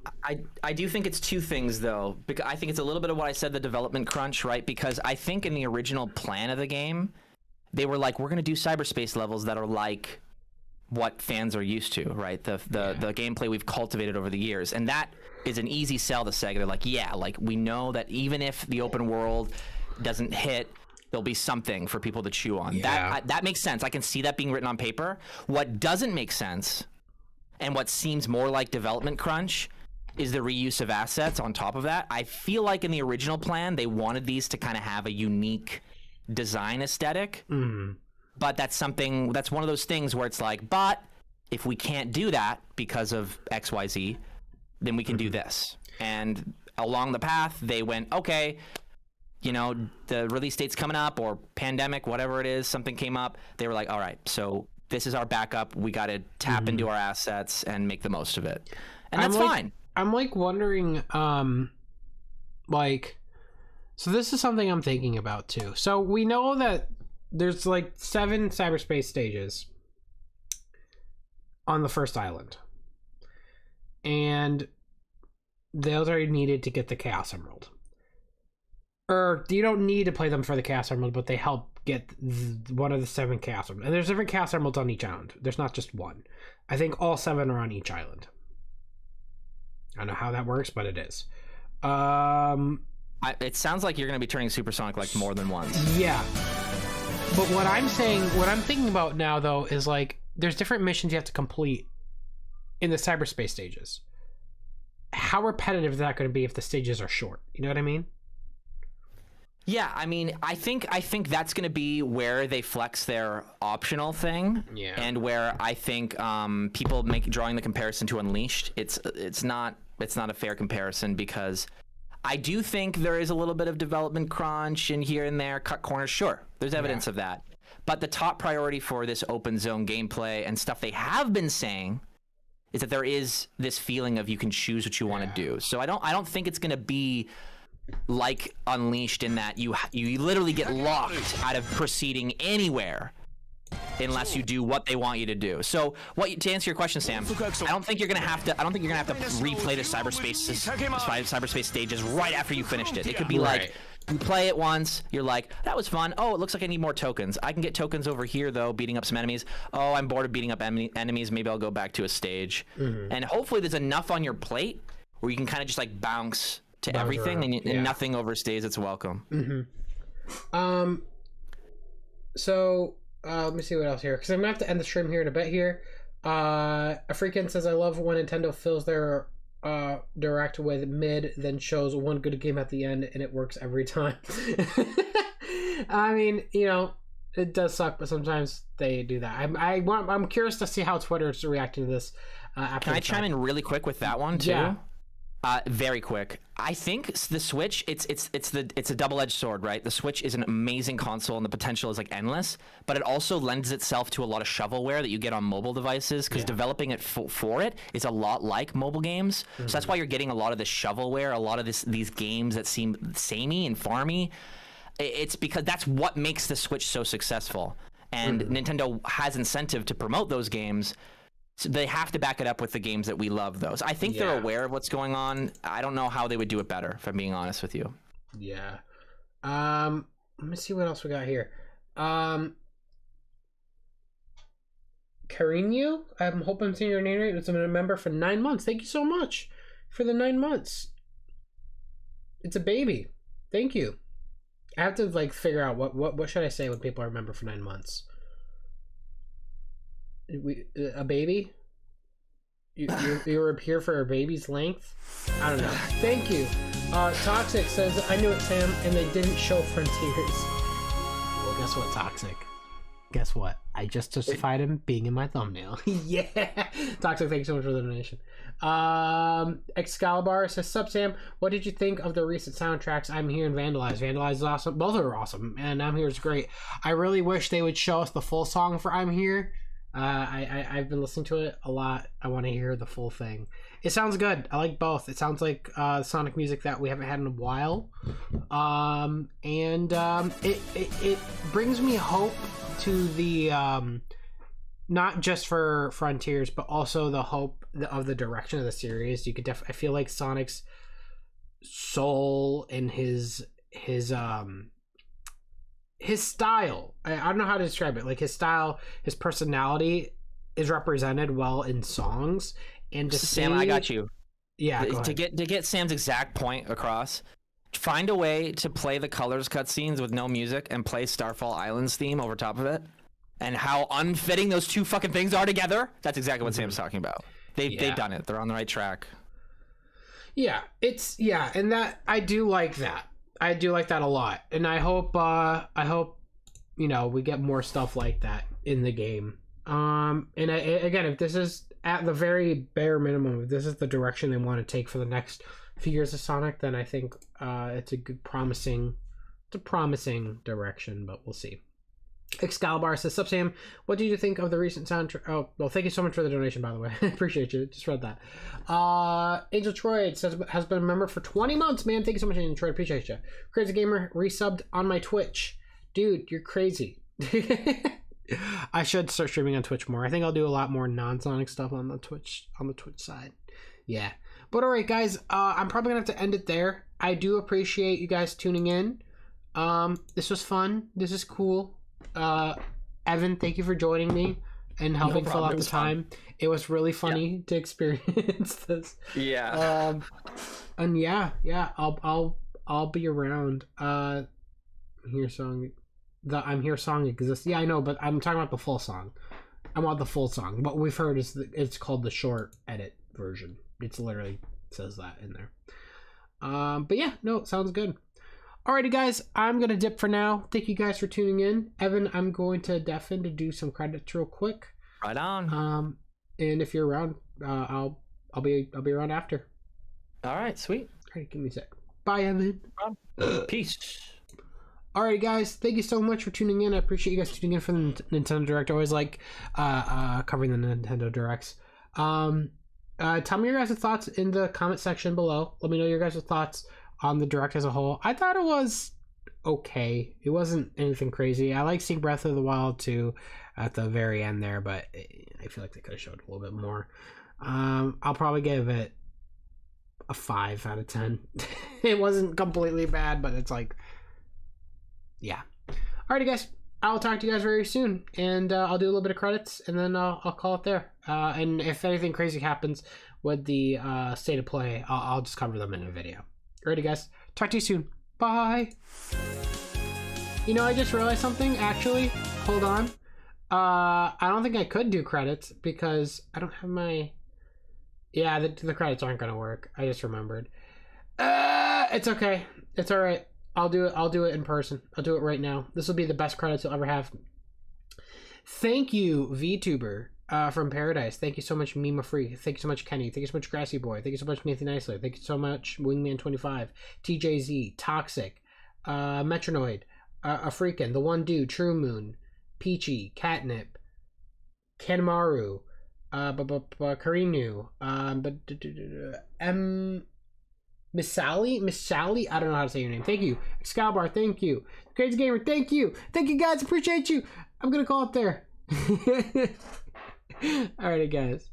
I do think it's two things, though, because I think it's a little bit of what I said, the development crunch, right? Because I think in the original plan of the game, they were like, we're going to do cyberspace levels that are like what fans are used to, right? The gameplay we've cultivated over the years. And that is an easy sell to Sega. They're like, yeah, like we know that even if the open world doesn't hit, there'll be something for people to chew on. That makes sense. I can see that being written on paper. What doesn't make sense, and what seems more like development crunch, is the reuse of assets on top of that. I feel like in the original plan, they wanted these to kind of have a unique design aesthetic. But that's one of those things where it's like, but if we can't do that because of XYZ, then we can do this. And along the path, they went, okay, you know, the release date's coming up, or pandemic, whatever it is, something came up. They were like, all right, so this is our backup. We got to tap into our assets and make the most of it. And that's fine. I'm like wondering, like, so this is something I'm thinking about too. So we know that there's like 7 cyberspace stages on the first island. And those are needed to get the Chaos Emerald. Or you don't need to play them for the Chaos Emerald, but they help get one of the 7 Chaos Emeralds. And there's different Chaos Emeralds on each island. There's not just one. I think all 7 are on each island. I don't know how that works, but it is. It sounds like you're going to be turning Supersonic like more than once. Yeah. But what I'm saying, what I'm thinking about now though is like there's different missions you have to complete in the cyberspace stages. How repetitive is that going to be if the stages are short? You know what I mean? Yeah, I mean, I think that's going to be where they flex their optional thing, and where I think people drawing the comparison to Unleashed. It's not a fair comparison because I do think there is a little bit of development crunch in here and there, cut corners. Sure, there's evidence of that, but the top priority for this open zone gameplay and stuff they have been saying is that there is this feeling of you can choose what you want to do. So I don't think it's going to be like Unleashed in that you literally get locked out of proceeding anywhere unless you do what they want you to do. So to answer your question, Sam, I don't think you're gonna have to replay the cyberspace stages right after you finished it. It could be like you play it once, you're like, that was fun. Oh, it looks like I need more tokens. I can get tokens over here though, beating up some enemies. Oh, I'm bored of beating up enemies. Maybe I'll go back to a stage. And hopefully there's enough on your plate where you can kind of just like bounce to everything and nothing overstays its welcome. So let me see what else here, because I'm gonna have to end the stream here in a bit here. African says, I love when Nintendo fills their direct with mid, then shows one good game at the end, and it works every time. I mean, you know, it does suck, but sometimes they do that. I'm curious to see how Twitter's reacting to this. Can I chime in really quick with that one too? Yeah. Very quick. I think the Switch, it's a double-edged sword, right? The Switch is an amazing console and the potential is like endless, but it also lends itself to a lot of shovelware that you get on mobile devices because developing it for it is a lot like mobile games. So that's why you're getting a lot of this shovelware, a lot of these games that seem samey and farmy. It's because that's what makes the Switch so successful. And Nintendo has incentive to promote those games. So they have to back it up with the games that we love, though. So I think they're aware of what's going on. I don't know how they would do it better, if I'm being honest with you. Yeah. Let me see what else we got here. Carino, I hope I'm saying your name right. It's a member for 9 months. Thank you so much for the 9 months. It's a baby. Thank you. I have to like figure out what should I say when people are a member for 9 months. A baby? You're here for a baby's length? I don't know. Thank you. Toxic says, I knew it, Sam, and they didn't show Frontiers. Well, guess what, Toxic? Guess what? I just justified him being in my thumbnail. Yeah! Toxic, thank you so much for the donation. Excalibur says, sup, Sam? What did you think of the recent soundtracks I'm Here and Vandalize? Vandalize is awesome. Both are awesome, and I'm Here is great. I really wish they would show us the full song for I'm Here. I've been listening to it a lot. I want to hear the full thing. It sounds good. I like both. It sounds like Sonic music that we haven't had in a while. It brings me hope to the not just for Frontiers, but also the hope of the direction of the series. You could I feel like Sonic's soul and his style, I don't know how to describe it, like his style, his personality is represented well in songs. And to Sam, I got you. Yeah, to get Sam's exact point across, find a way to play the Colors cutscenes with no music and play Starfall Island's theme over top of it, and how unfitting those two fucking things are together. That's exactly what Sam's talking about. They've done it. They're on the right track. Yeah, and that I do like that. I do like that a lot, and I hope you know, we get more stuff like that in the game. Again, if this is at the very bare minimum, if this is the direction they want to take for the next few years of Sonic, then I think it's a promising direction, but we'll see. Excalibur says, sup, Sam, what did you think of the recent soundtrack? Oh, well, thank you so much for the donation, by the way. I appreciate you. Just read that. Angel Troy says, has been a member for 20 months, man. Thank you so much, Angel Troy. Appreciate you. Crazy Gamer resubbed on my Twitch. Dude, you're crazy. I should start streaming on Twitch more. I think I'll do a lot more non-Sonic stuff on the Twitch side. Yeah. But all right, guys, I'm probably going to have to end it there. I do appreciate you guys tuning in. This was fun. This is cool. Evan, thank you for joining me and helping fill out the time. It was really funny to experience this. Yeah. And yeah, I'll be around. Here's song. the I'm Here song exists. Yeah, I know, but I'm talking about the full song. I want the full song. What we've heard is it's called the short edit version. It's literally says that in there. But yeah, no, sounds good. Alrighty, guys, I'm gonna dip for now. Thank you guys for tuning in. Evan, I'm going to deafen to do some credits real quick. Right on. And if you're around, I'll be around after. All right, sweet. Alright, give me a sec. Bye, Evan. Peace. Alright, guys, thank you so much for tuning in. I appreciate you guys tuning in for the Nintendo Direct. I always like covering the Nintendo Directs. Tell me your guys' thoughts in the comment section below. Let me know your guys' thoughts on the Direct as a whole. I thought it was okay. It wasn't anything crazy. I like seeing Breath of the Wild 2 at the very end there, but I feel like they could have showed a little bit more. I'll probably give it a 5 out of 10. It wasn't completely bad, but it's like, yeah. Alrighty, guys. I'll talk to you guys very soon, and I'll do a little bit of credits, and then I'll call it there. And if anything crazy happens with the state of play, I'll just cover them in a video. Alrighty, guys. Talk to you soon. Bye. You know, I just realized something, actually. Hold on. I don't think I could do credits because I don't have my... Yeah, the credits aren't going to work. I just remembered. It's okay. It's alright. I'll do it in person. I'll do it right now. This will be the best credits you'll ever have. Thank you, VTuber from Paradise. Thank you so much, Mima Free. Thank you so much, Kenny. Thank you so much, Grassy Boy. Thank you so much, Nathan Eisler. Thank you so much, Wingman25, TJZ, Toxic, Metronoid, African, The One Dude, True Moon, Peachy, Catnip, Kanemaru, Karinu, Miss Sally, I don't know how to say your name. Thank you. Excalibur, thank you. Crazy Gamer, thank you. Thank you, guys. Appreciate you. I'm gonna call it there. Alrighty, guys.